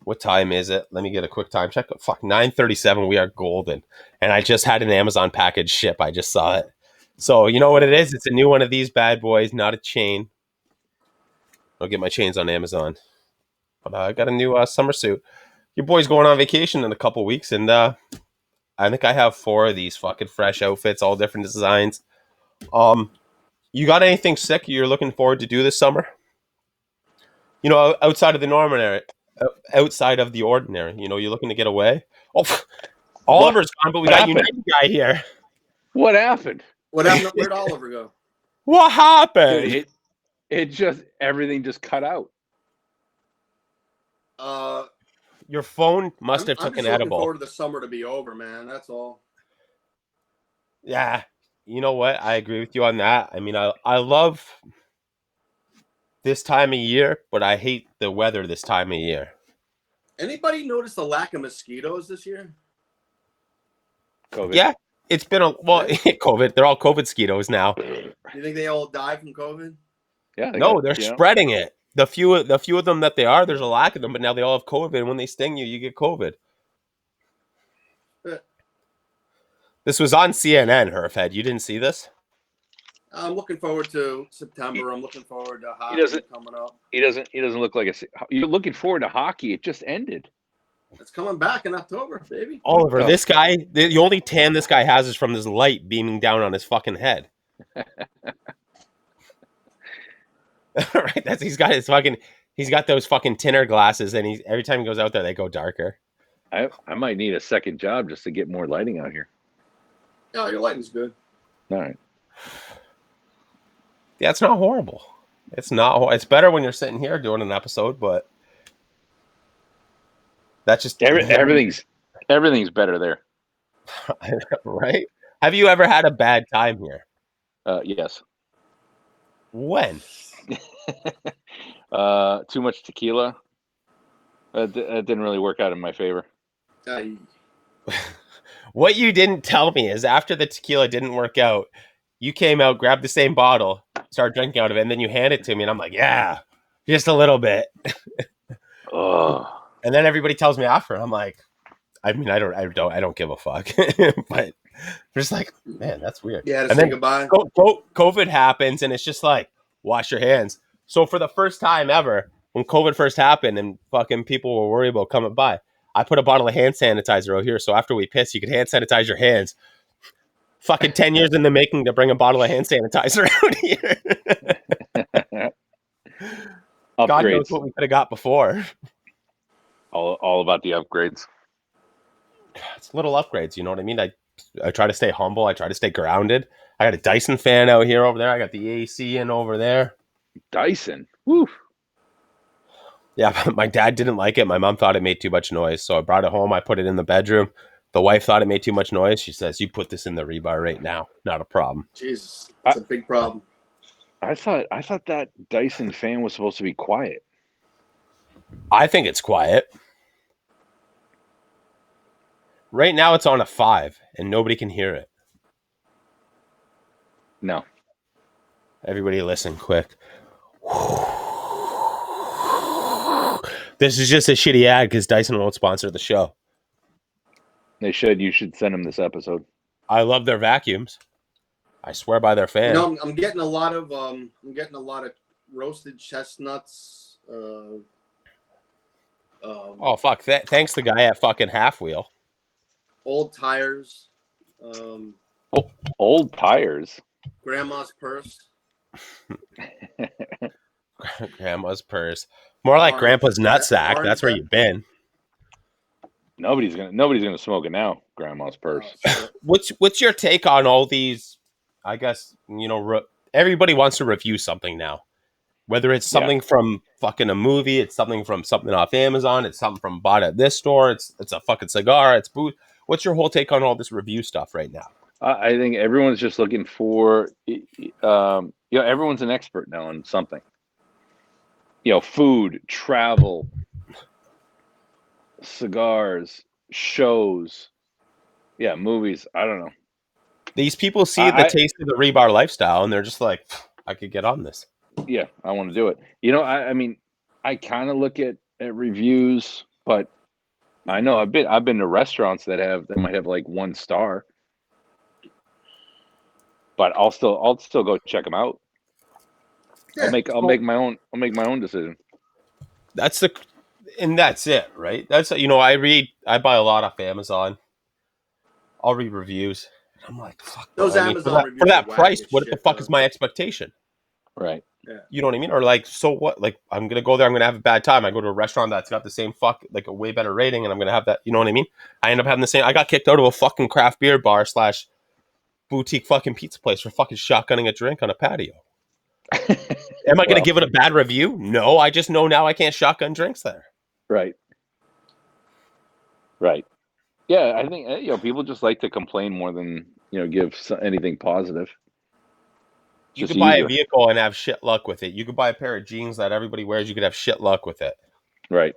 What time is it? Let me get a quick time check. Fuck, 9:37. We are golden. And I just had an Amazon package ship. I just saw it. So you know what it is? It's a new one of these bad boys, not a chain. I'll get my chains on Amazon. But I got a new summer suit. Your boy's going on vacation in a couple weeks, and I think I have 4 of these fucking fresh outfits, all different designs. You got anything sick you're looking forward to do this summer? You know, outside of the ordinary. You know, you're looking to get away. Oh, Oliver's gone, but we got United guy here. What happened? Where'd Oliver go? What happened? Dude, it just, everything just cut out. Your phone must have took an edible. I'm looking forward to the summer to be over, man. That's all. Yeah, you know what? I agree with you on that. I mean, I love this time of year, but I hate the weather this time of year. Anybody notice the lack of mosquitoes this year? COVID. Yeah, it's been COVID. They're all COVID mosquitoes now. Do you think they all died from COVID? Yeah. They're spreading it. The few of them that there's a lack of them, but now they all have COVID. And when they sting you, you get COVID. This was on CNN, Herfed. You didn't see this? I'm looking forward to September. I'm looking forward to hockey coming up. He doesn't look like you're looking forward to hockey. It just ended. It's coming back in October, baby. Oliver, this guy, the only tan this guy has is from this light beaming down on his fucking head. Right, he's got those fucking tinner glasses, and every time he goes out there, they go darker. I might need a second job just to get more lighting out here. No, your lighting's good. All right. Yeah, it's not horrible. It's better when you're sitting here doing an episode, but that's just everything's better there. Right? Have you ever had a bad time here? Yes. When? Too much tequila. That didn't really work out in my favor. What you didn't tell me is after the tequila didn't work out, You came out, grabbed the same bottle, started drinking out of it, and then you hand it to me, and I'm like, yeah, just a little bit. Oh, And then everybody tells me after, I'm like, I mean, I don't give a fuck. But I'm just like, man, that's weird. You had to And say then goodbye. COVID happens, and it's just like, wash your hands. So for the first time ever, when COVID first happened, and fucking people were worried about coming by, I put a bottle of hand sanitizer out here. So after we piss, you can hand sanitize your hands. Fucking 10 years in the making to bring a bottle of hand sanitizer out here. God knows upgrades. what we could have got before. All about the upgrades. It's little upgrades, you know what I mean? I try to stay humble. I try to stay grounded. I got a Dyson fan out here over there. I got the AC in over there. Dyson. Woo. Yeah, but my dad didn't like it. My mom thought it made too much noise. So I brought it home. I put it in the bedroom. The wife thought it made too much noise. She says, you put this in the rebar right now. Not a problem. Jesus, it's a big problem. I thought that Dyson fan was supposed to be quiet. I think it's quiet. Right now it's on a 5 and nobody can hear it. No. Everybody listen quick. This is just a shitty ad because Dyson won't sponsor the show. They should. You should send them this episode. I love their vacuums. I swear by their fan. You know, I'm getting a lot of roasted chestnuts. Oh fuck! Thanks the guy at fucking Half Wheel. Old tires. Old tires. Grandma's purse. Grandma's purse. More like Grandpa's nutsack. That's where you've been. Nobody's gonna smoke it now. Grandma's purse. Oh, What's your take on all these? I guess everybody wants to review something now. Whether it's something from fucking a movie, it's something from something off Amazon, it's something from bought at this store, it's a fucking cigar, it's booze. What's your whole take on all this review stuff right now? I think everyone's just looking for, everyone's an expert now on something. Food, travel, cigars, shows, movies. I don't know. These people see the taste of the rebar lifestyle, and they're just like, I could get on this. Yeah, I want to do it. I mean, I kind of look at reviews, but I know I've been to restaurants that might have like 1 star, but I'll still go check them out. Yeah, I'll make my own decision. That's it, right? That's I buy a lot off Amazon. I'll read reviews. I'm like, fuck. Those Amazon reviews for that are price, whack as what shit, the fuck though. is my expectation? Right. Yeah. You know what I mean? Or like, so what? Like, I'm gonna go there, I'm gonna have a bad time. I go to a restaurant that's got the same like a way better rating, and I'm gonna have that. You know what I mean? I end up having the same. I got kicked out of a fucking craft beer bar / boutique fucking pizza place for fucking shotgunning a drink on a patio. Am I gonna give it a bad review? No, I just know now I can't shotgun drinks there. Right. Right. Yeah, I think people just like to complain more than give anything positive. You could buy a vehicle and have shit luck with it. You could buy a pair of jeans that everybody wears. You could have shit luck with it. Right.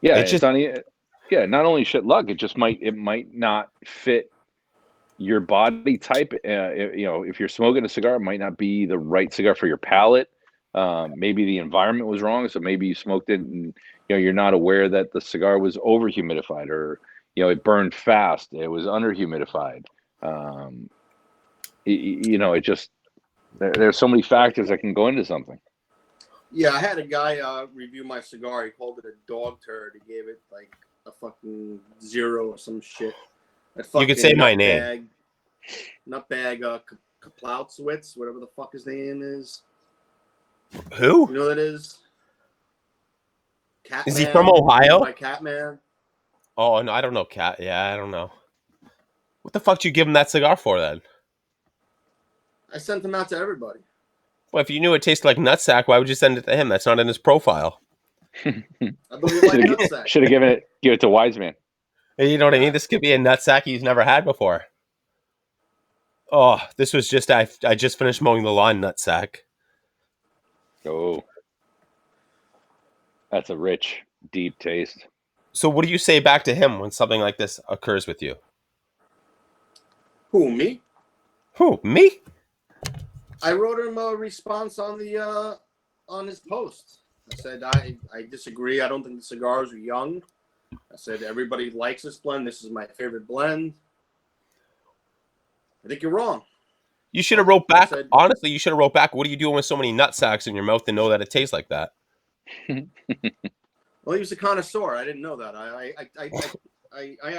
Yeah, not only shit luck. It might not fit your body type. If you're smoking a cigar, it might not be the right cigar for your palate. Maybe the environment was wrong, so maybe you smoked it and you're not aware that the cigar was over humidified, or it burned fast. It was under humidified. It just there's so many factors that can go into something. Yeah, I had a guy review my cigar. He called it a dog turd. He gave it like a fucking 0 or some shit. You could say my name. Nutbag Kaplautzwitz, whatever the fuck his name is. Who? You know who that is? Catman. Is he from Ohio? By Catman. Oh no, I don't know. Cat. Yeah, I don't know. What the fuck did you give him that cigar for then? I sent them out to everybody. Well, if you knew it tasted like nutsack, why would you send it to him? That's not in his profile. I believe like nutsack. Should have give it to Wise Man. You know what I mean? This could be a nutsack he's never had before. Oh, this was just I just finished mowing the lawn nutsack. Oh, that's a rich, deep taste. So what do you say back to him when something like this occurs with you? Who, me? Who, me? I wrote him a response on the on his post. I said I disagree. I don't think the cigars are young. I said everybody likes this blend. This is my favorite blend. I think you're wrong. You should have wrote back. Said, Honestly, you should have wrote back. What are you doing with so many nut sacks in your mouth to know that it tastes like that? Well, he was a connoisseur. I didn't know that. I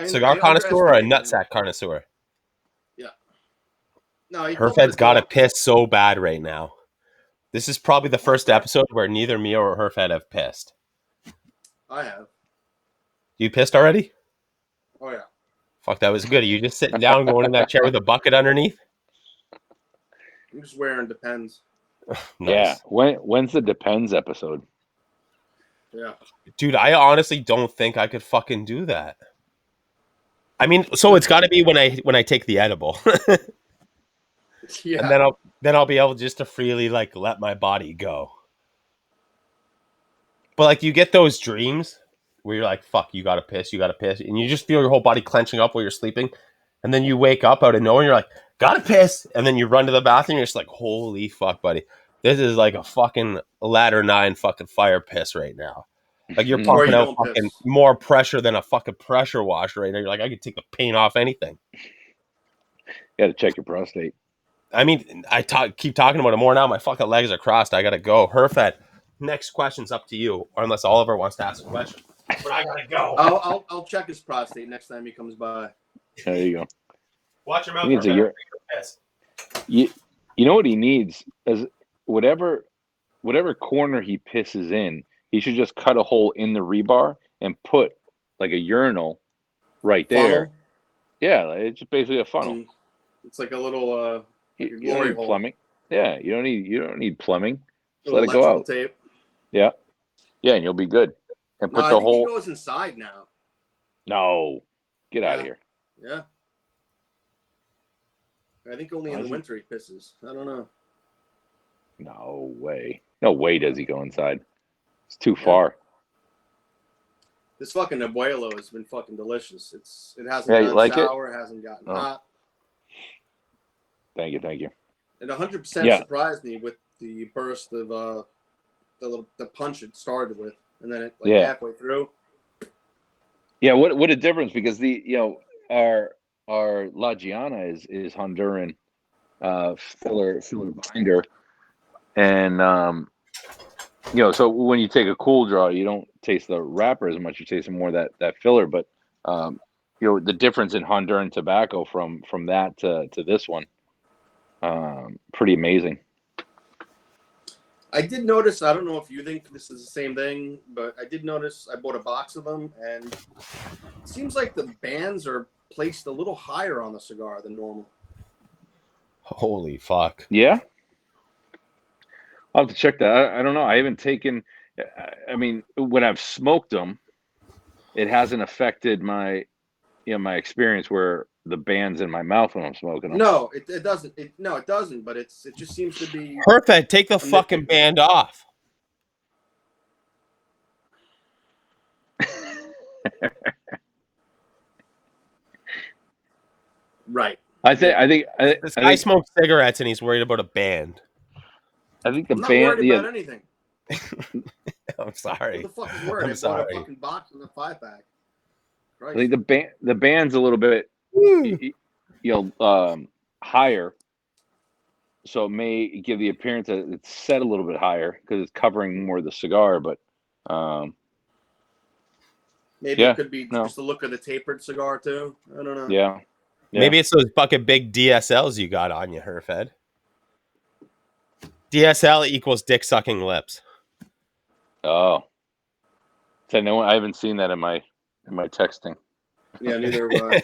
Cigar connoisseur or a underestimated him. nutsack connoisseur? Yeah. No, he Herfed's got to talk. piss so bad right now. This is probably the first episode where neither me or Herfed have pissed. I have. You pissed already? Oh yeah. Fuck, that was good. Are you just sitting down, going in that chair with a bucket underneath? I'm just wearing Depends. Nice. Yeah. When's the Depends episode? Yeah. Dude, I honestly don't think I could fucking do that. I mean, so it's got to be when I take the edible. Yeah. And then I'll be able just to freely like let my body go. But like you get those dreams where you're like, fuck, you gotta piss, and you just feel your whole body clenching up while you're sleeping, and then you wake up out of nowhere and you're like, gotta piss, and then you run to the bathroom and you're just like, holy fuck, buddy. This is like a fucking ladder 9 fucking fire piss right now. Like you're pumping out fucking more pressure than a fucking pressure washer right now. You're like, I could take the paint off anything. You gotta check your prostate. I mean, keep talking about it more now. My fucking legs are crossed. I gotta go. Herfed, next question's up to you, or unless Oliver wants to ask a question. But I gotta go. I'll check his prostate next time he comes by. There you go. Watch your mouth. He needs you know what he needs is whatever corner he pisses in, he should just cut a hole in the rebar and put like a urinal right there. Funnel? Yeah, it's just basically a funnel. It's like a little You don't need plumbing. Yeah, you don't need plumbing. Just let it go out. Tape. Yeah, and you'll be good. And put the hole. He goes inside now. No, get out of here. Yeah. I think only in the winter he pisses. I don't know. No way. No way does he go inside. It's too far. This fucking Abuelo has been fucking delicious. It hasn't gotten sour. It hasn't gotten hot. Thank you. It 100% surprised me with the burst of the punch it started with, and then it halfway through. Yeah, what a difference, because our La Giana is Honduran filler binder, and so when you take a cool draw, you don't taste the wrapper as much. You taste more that filler, but the difference in Honduran tobacco from that to this one, pretty amazing. I did notice, I don't know if you think this is the same thing, but I did notice I bought a box of them, and it seems like the bands are placed a little higher on the cigar than normal. Holy fuck. Yeah? I'll have to check that. I don't know. I haven't taken, I mean, when I've smoked them, it hasn't affected my experience where the band's in my mouth when I'm smoking them. No, it doesn't. It doesn't, but it just seems to be. Perfect. Take the fucking band off. Right. I think this guy smokes cigarettes and he's worried about a band. I think the I'm not band. worried about anything. I'm sorry. What the fuck is worried? I bought a fucking box in the 5-pack. I think the band's a little bit, higher, so it may give the appearance that it's set a little bit higher because it's covering more of the cigar. But maybe it could be just the look of the tapered cigar too. I don't know. Yeah. Maybe it's those fucking big DSLs you got on you, Herfed. DSL equals dick sucking lips. Oh, so no, I haven't seen that in my texting. Yeah, neither have I.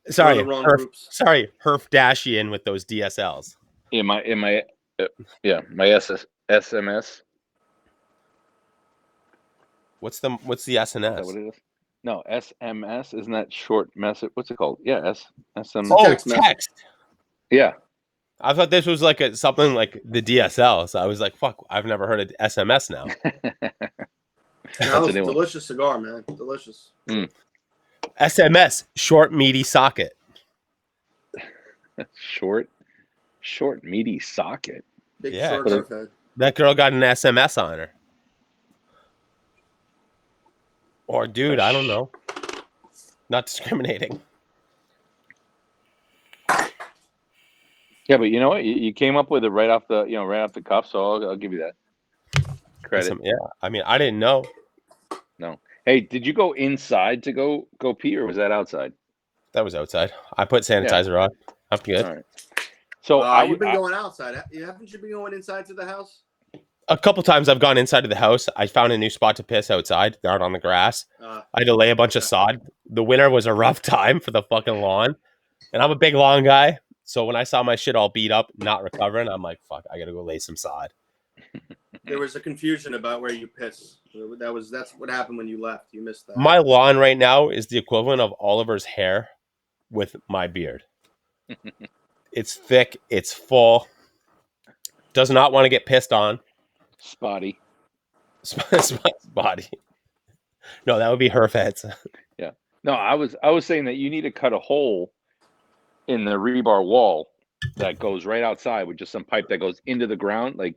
Sorry, Herf Dashian with those DSLs. Yeah, my SMS. What's the SNS? Is that what it is? No, SMS, isn't that short message? What's it called? Yeah, SMS. Oh, text. Yeah. I thought this was like something like the DSL, so I was like, "Fuck, I've never heard of SMS now." That was a delicious cigar, man. Delicious. SMS, short meaty socket. Short, meaty socket. Big Yeah, short earth head. that girl got an SMS on her. Or dude, I don't know. Not discriminating. Yeah, but you know what? You came up with it right off the cuff. So I'll give you that credit. Yeah, I mean, I didn't know. No. Hey, did you go inside to go pee, or was that outside? That was outside. I put sanitizer on. I'm good. All right. So You've been going outside. Haven't you been going inside to the house? A couple times I've gone inside of the house. I found a new spot to piss outside, out on the grass. I had to lay a bunch of sod. The winter was a rough time for the fucking lawn. And I'm a big lawn guy. So when I saw my shit all beat up, not recovering, I'm like, fuck, I gotta go lay some sod. There was a confusion about where you piss. That's what happened when you left. You missed that. My lawn right now is the equivalent of Oliver's hair with my beard. It's thick, it's full, does not want to get pissed on. Spotty. Body. No, that would be her feds. Yeah. No, I was saying that you need to cut a hole in the rebar wall that goes right outside with just some pipe that goes into the ground, like,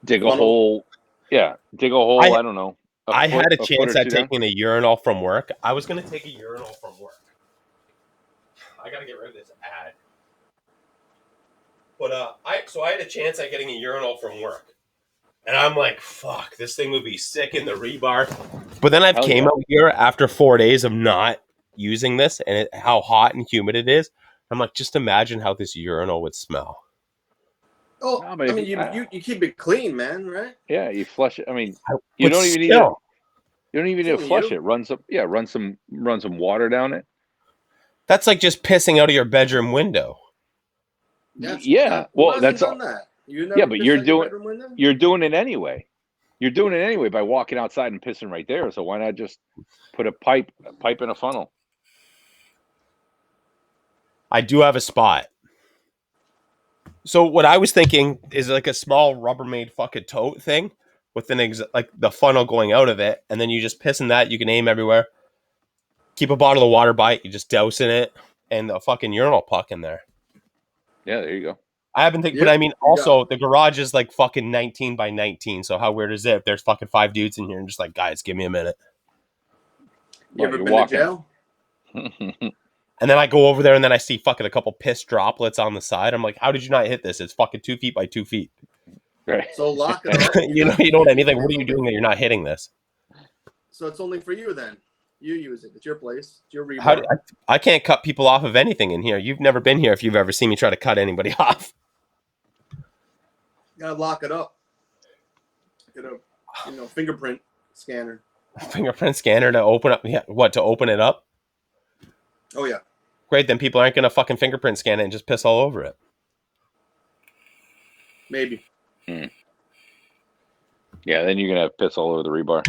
dig a hole. Yeah, dig a hole. I don't know. I had a chance at taking a urinal from work. I was going to take a urinal from work. I got to get rid of this ad. But I had a chance at getting a urinal from work. And I'm like, fuck, this thing would be sick in the rebar. But then I came out here after 4 days of not using this and how hot and humid it is. I'm like, just imagine how this urinal would smell. Oh, I mean, you keep it clean, man, right? Yeah, you flush it. I mean, you don't even need to flush it. Run some water down it. That's like just pissing out of your bedroom window. Well, that's all. But you're doing it anyway. You're doing it anyway by walking outside and pissing right there. So why not just put a pipe in a funnel? I do have a spot. So what I was thinking is like a small Rubbermaid fucking tote thing with like the funnel going out of it, and then you just piss in that. You can aim everywhere. Keep a bottle of water by it. You just douse in it, and a fucking urinal puck in there. Yeah, there you go. I haven't think, but I mean, also the garage is like fucking 19 by 19. So how weird is it if there's fucking 5 dudes in here and just like, guys, give me a minute. You ever been to jail? And then I go over there and then I see fucking a couple piss droplets on the side. I'm like, how did you not hit this? It's fucking 2 feet by 2 feet. Right. So lock it up. you know what I mean? Like, what are you doing that you're not hitting this? So it's only for you then. You use it. It's your place. It's your rebar. I can't cut people off of anything in here. You've never been here if you've ever seen me try to cut anybody off. You gotta lock it up. Get a fingerprint scanner. Fingerprint scanner to open up? Yeah, what, to open it up? Oh, yeah. Great, then people aren't going to fucking fingerprint scan it and just piss all over it. Maybe. Yeah, then you're going to have piss all over the rebar.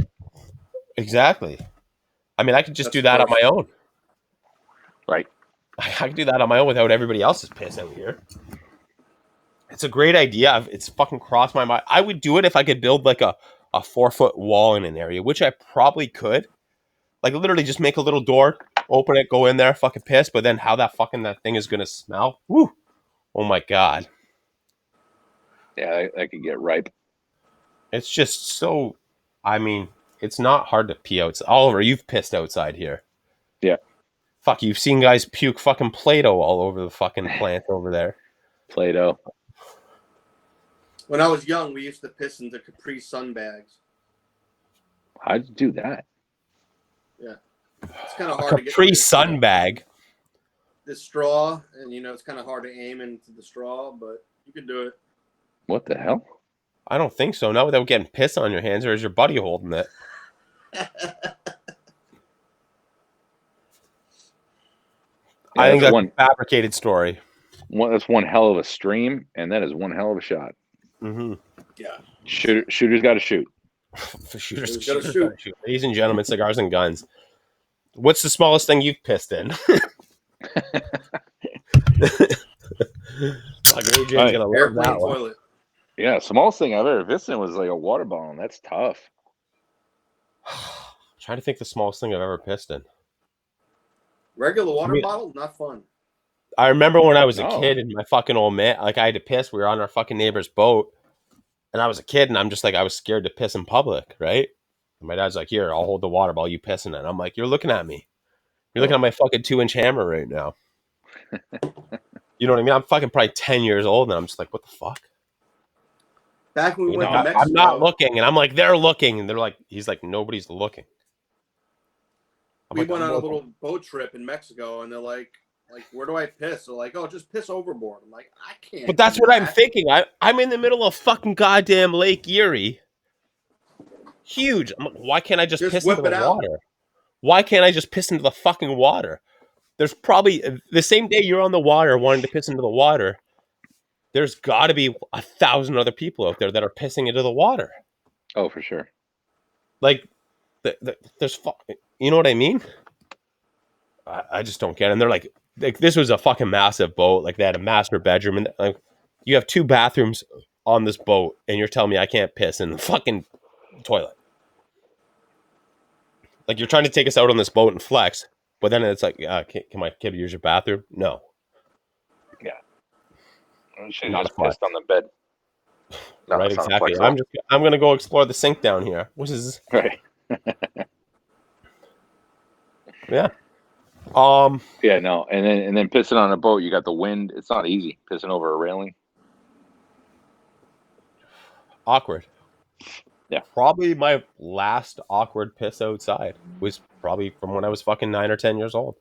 Exactly. I mean, I could just do that on my own. Right. I could do that on my own without everybody else's piss out here. It's a great idea. It's fucking crossed my mind. I would do it if I could build like a 4-foot wall in an area, which I probably could. Like literally just make a little door, open it, go in there, fucking piss. But then how that thing is going to smell? Woo. Oh my God. Yeah, that could get ripe. It's just so, I mean, it's not hard to pee outside. Oliver, you've pissed outside here. Yeah. Fuck, you've seen guys puke fucking Play-Doh all over the fucking plant over there. Play-Doh. When I was young, we used to piss into Capri Sun bags. How'd you do that? Yeah. It's kind of hard to get. Capri Sun bag. The straw, and it's kind of hard to aim into the straw, but you can do it. What the hell? I don't think so. Not without getting piss on your hands, or is your buddy holding it? I think that's a fabricated story. That's one hell of a stream, and that is one hell of a shot. Mm-hmm. Yeah. Shooters got to shoot. Shooters got to shoot. Ladies and gentlemen, cigars and guns. What's the smallest thing you've pissed in? James gonna love that one. Toilet. Yeah, smallest thing I've ever pissed in was like a water bottle. That's tough. Trying to think the smallest thing I've ever pissed in. Regular water bottle, not fun. I remember when I was a No. kid and my fucking old man, like I had to piss. We were on our fucking neighbor's boat, and I was a kid, and I'm just like, I was scared to piss in public, right? And my dad's like, "Here, I'll hold the water while you piss in it." I'm like, "You're looking at me. You're looking Oh. at my fucking 2-inch hammer right now." You know what I mean? I'm fucking probably 10 years old, and I'm just like, "What the fuck?" Back when we You went know, to I'm not Mexico, looking, and I'm like, "They're looking," and they're like, he's like, "Nobody's looking." I'm we like, went "I'm on a looking." little boat trip in Mexico, and they're like, where do I piss? They're like, oh, just piss overboard. I'm like, I But can't that's do what I'm that. thinking. I'm in the middle of fucking goddamn Lake Erie, huge. I'm like, why can't I just Just piss into whip the it out. water? Why can't I just piss into the fucking water? There's probably the same day you're on the water wanting to piss into the water. There's got to be 1,000 other people out there that are pissing into the water. Oh, for sure. Like, there's, you know what I mean? I just don't get it. And they're like, this was a fucking massive boat. Like, they had a master bedroom, and like, you have 2 bathrooms on this boat, and you're telling me I can't piss in the fucking toilet. Like, you're trying to take us out on this boat and flex, but then it's like, can my kid use your bathroom? No. Yeah. She's Guess just what? pissed on the bed. No, Right, it's not exactly. flexible. I'm gonna go explore the sink down here, which is Right. yeah. Yeah, no. And then pissing on a boat, you got the wind. It's not easy pissing over a railing. Awkward. Yeah. Probably my last awkward piss outside was probably from when I was fucking 9 or 10 years old.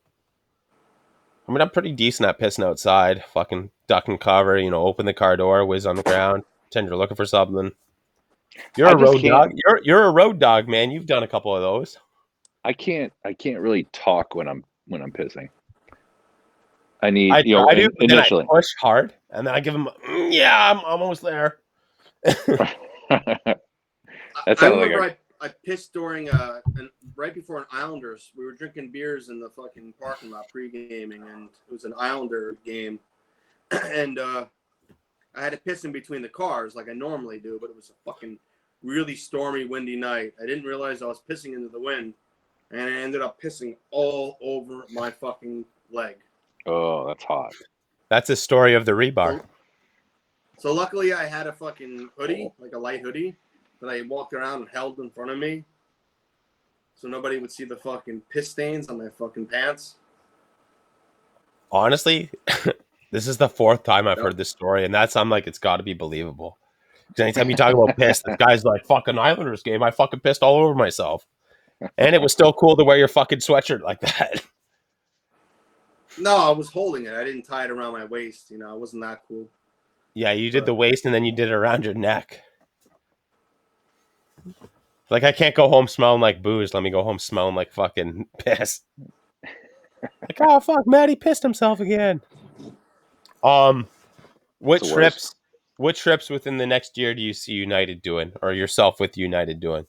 I mean, I'm pretty decent at pissing outside. Fucking duck and cover, open the car door, whiz on the ground, pretend you're looking for something. You're I a just road can't. dog. You're a road dog, man. You've done a couple of those. I can't really talk when I'm pissing. I I need, try to, but then I initially. push hard, and then I give them, yeah, I'm almost there. That I sounded like remember I pissed during right before an Islanders. We were drinking beers in the fucking parking lot pre-gaming, and it was an Islander game, and I had to piss in between the cars like I normally do, but it was a fucking really stormy, windy night. I didn't realize I was pissing into the wind, and I ended up pissing all over my fucking leg. oh, that's hot. That's a story of the rebar. So luckily I had a fucking hoodie, like a light hoodie, that I walked around and held in front of me, so nobody would see the fucking piss stains on my fucking pants. Honestly, this is the 4th time I've Yep. heard this story, and I'm like, it's got to be believable. Because anytime you talk about piss, this guy's like, fucking Islanders game, I fucking pissed all over myself. And it was still cool to wear your fucking sweatshirt like that. No, I was holding it. I didn't tie it around my waist. It wasn't that cool. Yeah, you did the waist, and then you did it around your neck. Like, I can't go home smelling like booze. Let me go home smelling like fucking piss. Like, oh, fuck, Maddie pissed himself again. What It's the worst. trips within the next year do you see United doing, or yourself with United doing?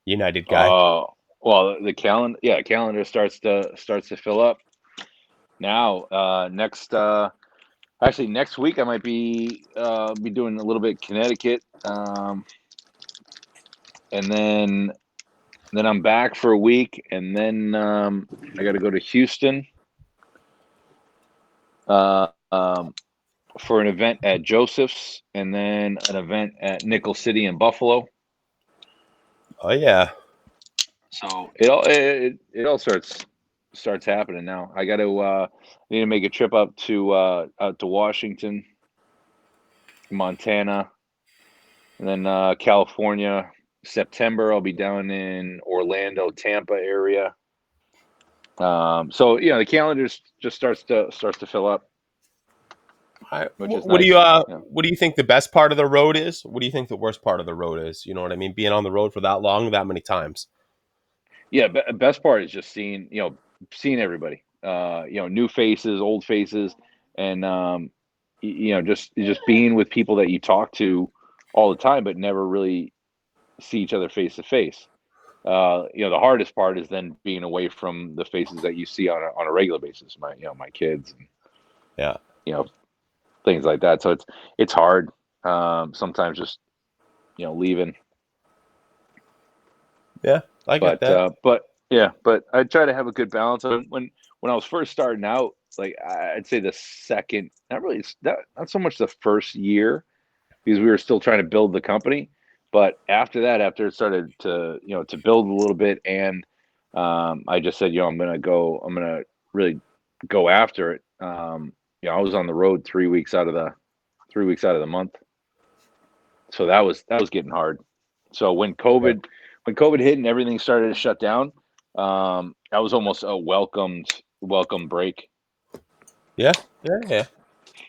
United guy. Oh, well, the calendar starts to fill up now. Actually, next week I might be doing a little bit Connecticut, and then I'm back for a week, and then I got to go to Houston for an event at Joseph's, and then an event at Nickel City in Buffalo. Oh yeah. So it all starts happening now. I got to need to make a trip up to out to Washington, Montana, and then California. September I'll be down in Orlando, Tampa area. So the calendar just starts to fill up, which is What do nice. you Yeah. what do you think the best part of the road is? What do you think the worst part of the road is? You know what I mean? Being on the road for that long, that many times. Yeah, best part is just seeing everybody. New faces, old faces, and just being with people that you talk to all the time, but never really see each other face to face. The hardest part is then being away from the faces that you see on a regular basis. My kids, and, Yeah. things like that. So it's hard sometimes just leaving. Yeah, I get that. But I try to have a good balance. When when I was first starting out, like I'd say the second, not so much the first year because we were still trying to build the company, but after that, after it started to to build a little bit, and I just said, I'm gonna really go after it. I was on the road 3 weeks out of the month, so that was getting hard. So when COVID hit and everything started to shut down, that was almost a welcome break. Yeah, yeah.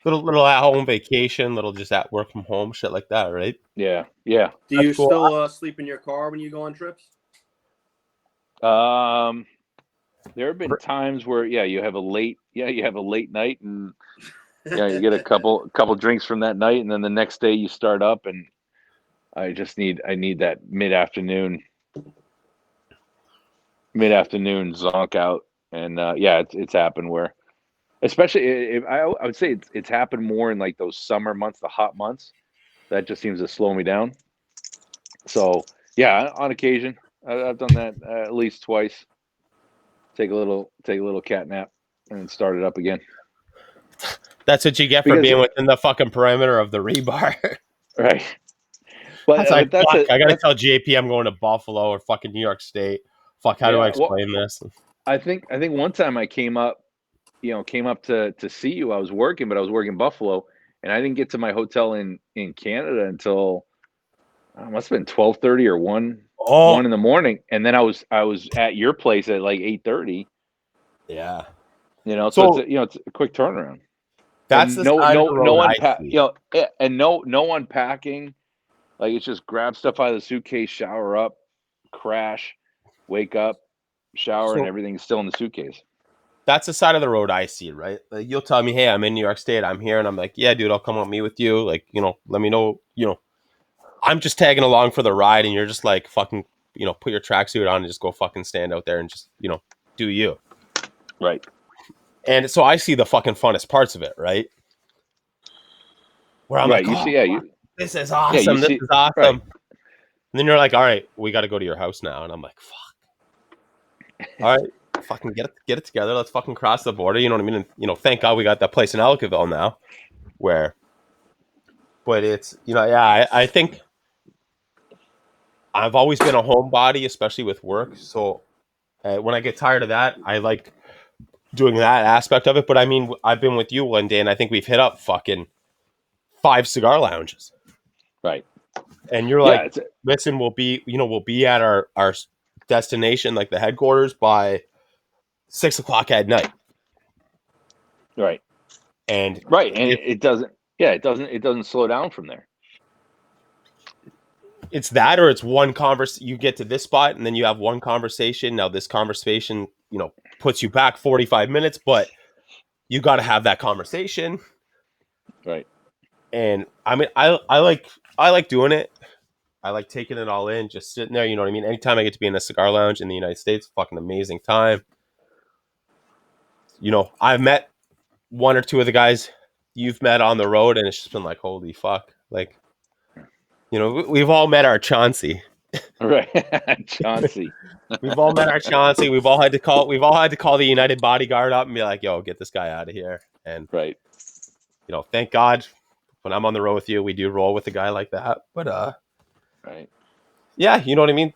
Little at home vacation, little just at work from home, shit like that, right? Yeah, yeah. Do That's you cool. still sleep in your car when you go on trips? Um, there have been times where you have a late night, and you get a couple drinks from that night, and then the next day you start up, and I need that mid afternoon zonk out, and it's happened where, especially I would say it's happened more in like those summer months, the hot months. That just seems to slow me down. So yeah, on occasion, I've done that at least twice. Take a little cat nap and then start it up again. That's what you get for Because being within the fucking perimeter of the rebar. right, That's like, but that's fuck, a I gotta that's tell JP I'm going to Buffalo or fucking New York State. Fuck, how do I yeah. Well, explain this? I think one time I came up to see you. I was working, but I was working Buffalo, and I didn't get to my hotel in Canada until it must have been 12:30 or one Oh, in the morning, and then I was at your place at like 8:30. yeah. So So it's a quick turnaround, that's and the no side of no the road no I unpack see. and no unpacking. Like it's just grab stuff out of the suitcase, shower up, crash, wake up, shower, and So everything's still in the suitcase. that's the side of the road I see, right? Like you'll tell me, hey, I'm in New York State, I'm here, and I'm like, yeah, dude, I'll come meet with you. Like, let me know, I'm just tagging along for the ride, and you're just like fucking, put your tracksuit on and just go fucking stand out there and just, do you. Right. And so I see the fucking funnest parts of it, right? Where I'm Right. like, You oh, see, fuck, this is you awesome. This see, is awesome. right. And then you're like, all right, we got to go to your house now. And I'm like, fuck. All right, fucking get it together. Let's fucking cross the border. You know what I mean? And, thank God we got that place in Ellicottville now where, but it's, yeah, I think I've always been a homebody, especially with work. So when I get tired of that, I like doing that aspect of it. But I mean, I've been with you one day and I think we've hit up fucking 5 cigar lounges. Right. And you're Yeah. like, listen, we'll be at our destination, like the headquarters, by 6 o'clock at night. Right. And Right. And it doesn't. Yeah. It doesn't slow down from there. it's that, or it's one converse. You get to this spot, and then you have one conversation. Now, this conversation, puts you back 45 minutes, but you got to have that conversation. Right. And I mean, I like doing it. I like taking it all in, just sitting there. You know what I mean? Anytime I get to be in a cigar lounge in the United States, fucking amazing time. I've met one or two of the guys you've met on the road, and it's just been like, holy fuck. Like, we've all met our Chauncey. Right. Chauncey. We've all met our Chauncey. We've all had to call the United bodyguard up and be like, yo, get this guy out of here. And, Right. thank God when I'm on the road with you, we do roll with a guy like that. But Right. yeah, you know what I mean?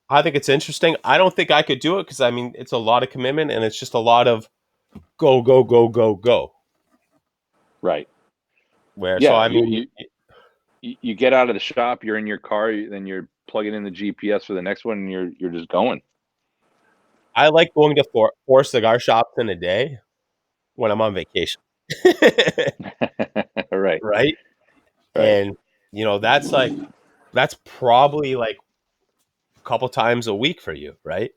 I think it's interesting. I don't think I could do it because I mean it's a lot of commitment and it's just a lot of go, go, go, go, go. Right. Where so Yeah. I You, mean you you get out of the shop, you're in your car, then you're plugging in the GPS for the next one, and you're just going. I like going to four cigar shops in a day when I'm on vacation. Right. Right? Right. And that's probably like a couple times a week for you, right?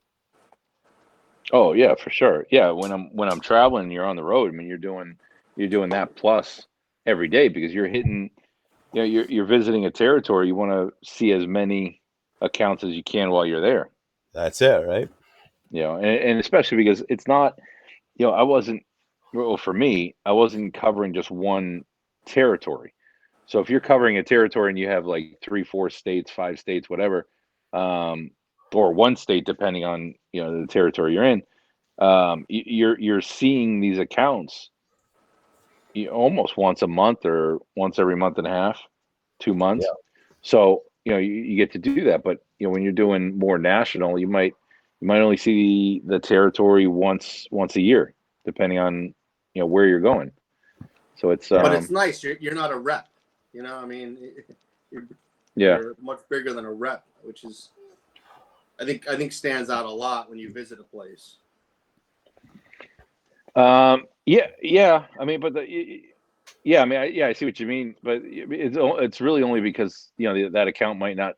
Oh yeah, for sure. Yeah, when I'm traveling, you're on the road. I mean, you're doing that plus every day because you're hitting. You're visiting a territory. You want to see as many accounts as you can while you're there. That's it, right? And especially because it's not. I wasn't. Well, for me, I wasn't covering just one territory. So if you're covering a territory and you have like 3, 4 states, 5 states, whatever, um, or one state, depending on the territory you're in, you're seeing these accounts almost once a month or once every month and a half, 2 months. Yeah. So you get to do that, but when you're doing more national, you might only see the territory once a year, depending on where you're going. So it's But it's nice. You're not a rep. I mean, you're much bigger than a rep, which is I think stands out a lot when you visit a place. Yeah. I mean, but I mean, I see what you mean, but it's really only because that account might not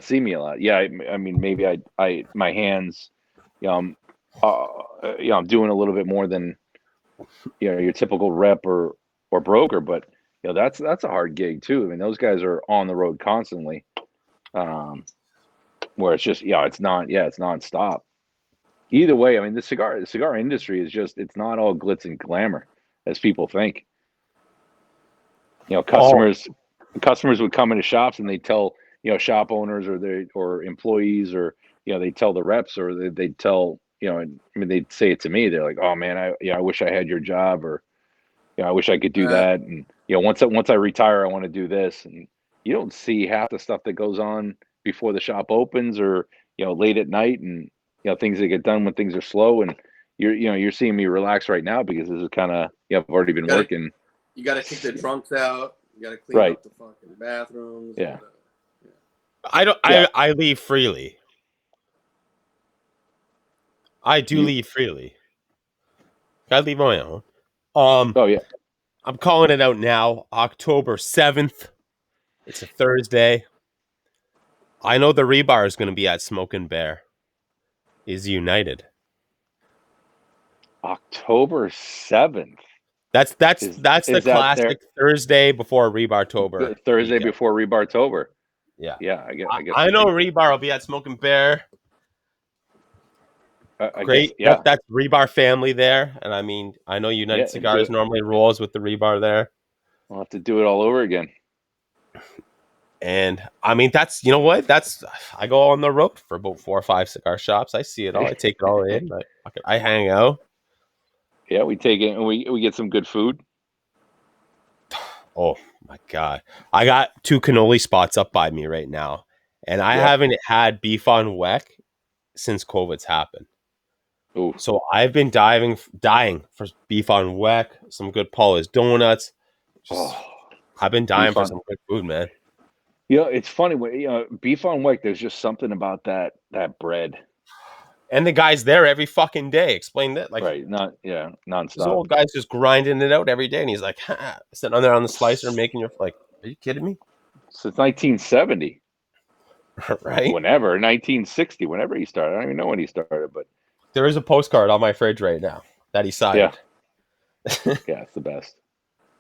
see me a lot. Yeah, I mean, maybe I my hands, I'm doing a little bit more than your typical rep or broker, but that's a hard gig too. I mean, those guys are on the road constantly, where it's just it's nonstop. Either way, I mean, the cigar industry is it's not all glitz and glamour as people think. Customers would come into shops and they tell shop owners or employees, or they tell the reps, or they tell and I mean, they'd say it to me. They're like, "Oh man, I wish I had your job," or I wish I could do that. And once I retire, I want to do this. And you don't see half the stuff that goes on before the shop opens, or late at night, and things that get done when things are slow. And you're seeing me relax right now because this is kind of I've already been working. You got to kick the trunks out. You got to clean up the fucking bathrooms. Yeah. I leave freely. I do leave freely. I leave on my own. Oh yeah. I'm calling it out now. October 7th. It's a Thursday. I know the rebar is going to be at Smokin' Bear. Is United. October 7th. That's the classic Thursday before Rebartober. Thursday before Rebartober. Yeah. Yeah, I guess. I know Rebar will be at Smokin' Bear. Great. Guess, yeah. That's Rebar family there. And I mean, I know United Cigars normally rolls with the Rebar there. We'll have to do it all over again. And I mean, that's, I go on the road for about 4 or 5 cigar shops. I see it all. I take it all in. I hang out. Yeah, we take it and we get some good food. Oh my God. I got 2 cannoli spots up by me right now. And I haven't had beef on weck since COVID's happened. Ooh. So I've been dying for beef on weck, some good Paula's donuts. I've been dying for some good food, man. It's funny when beef on weck. There's just something about that bread. And the guy's there every fucking day. Explain that, nonstop. This old guy's just grinding it out every day, and he's like, sitting on there on the slicer, making are you kidding me? Since 1970, right? Whenever 1960, whenever he started. I don't even know when he started, but there is a postcard on my fridge right now that he signed. Yeah, it's the best.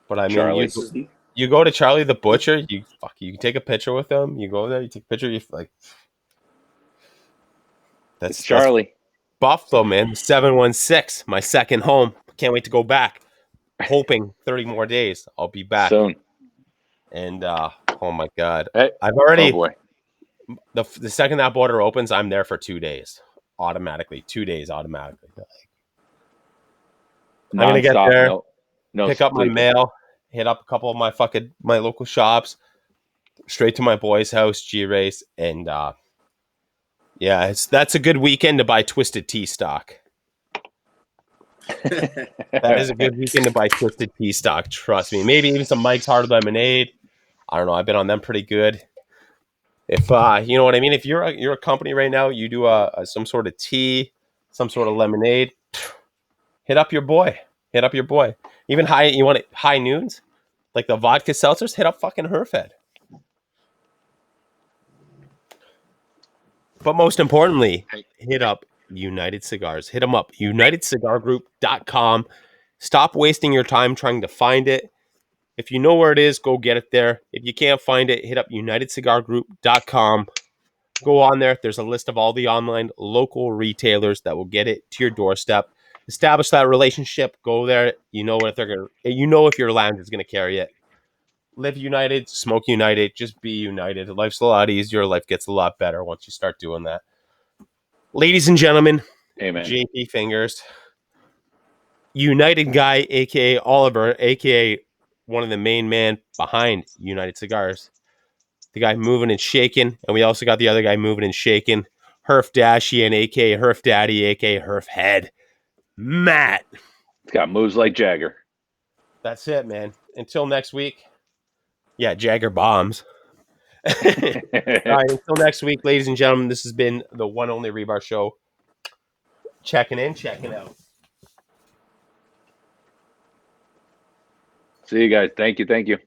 But I mean, you go to Charlie the Butcher, you take a picture with him. You go there, you take a picture. That's Charlie. That's Buffalo, man. 716, my second home. Can't wait to go back. Hoping 30 more days I'll be back soon. And oh my God, hey, I've already. Oh boy. The second that border opens, I'm there for 2 days automatically. 2 days automatically. I'm gonna get there, pick up my mail, hit up a couple of my local shops, straight to my boy's house, G-Race, and that's a good weekend to buy Twisted Tea stock. That is a good weekend to buy Twisted Tea stock. Trust me. Maybe even some Mike's Hard Lemonade. I don't know. I've been on them pretty good. If you know what I mean. If you're a company right now, you do some sort of tea, some sort of lemonade. Hit up your boy. Even you want high noons, like the vodka seltzers. Hit up fucking Herfed. But most importantly, hit up United Cigars. Hit them up. UnitedCigarGroup.com. Stop wasting your time trying to find it. If you know where it is, go get it there. If you can't find it, hit up UnitedCigarGroup.com. Go on there. There's a list of all the online local retailers that will get it to your doorstep. Establish that relationship. Go there. You know what they're gonna. You know if your lounge is gonna carry it. Live United, smoke United, just be United. Life's a lot easier. Life gets a lot better once you start doing that. Ladies and gentlemen, Amen. JP Fingers, United Guy, aka Oliver, aka one of the main man behind United Cigars. The guy moving and shaking, and we also got the other guy moving and shaking. Herf Dashian, aka Herf Daddy, aka Herf Head. Matt. It's got moves like Jagger. That's it, man. Until next week. Yeah, Jagger bombs. All right, until next week, ladies and gentlemen, this has been the one only Rebar Show. Checking in, checking out. See you guys. Thank you.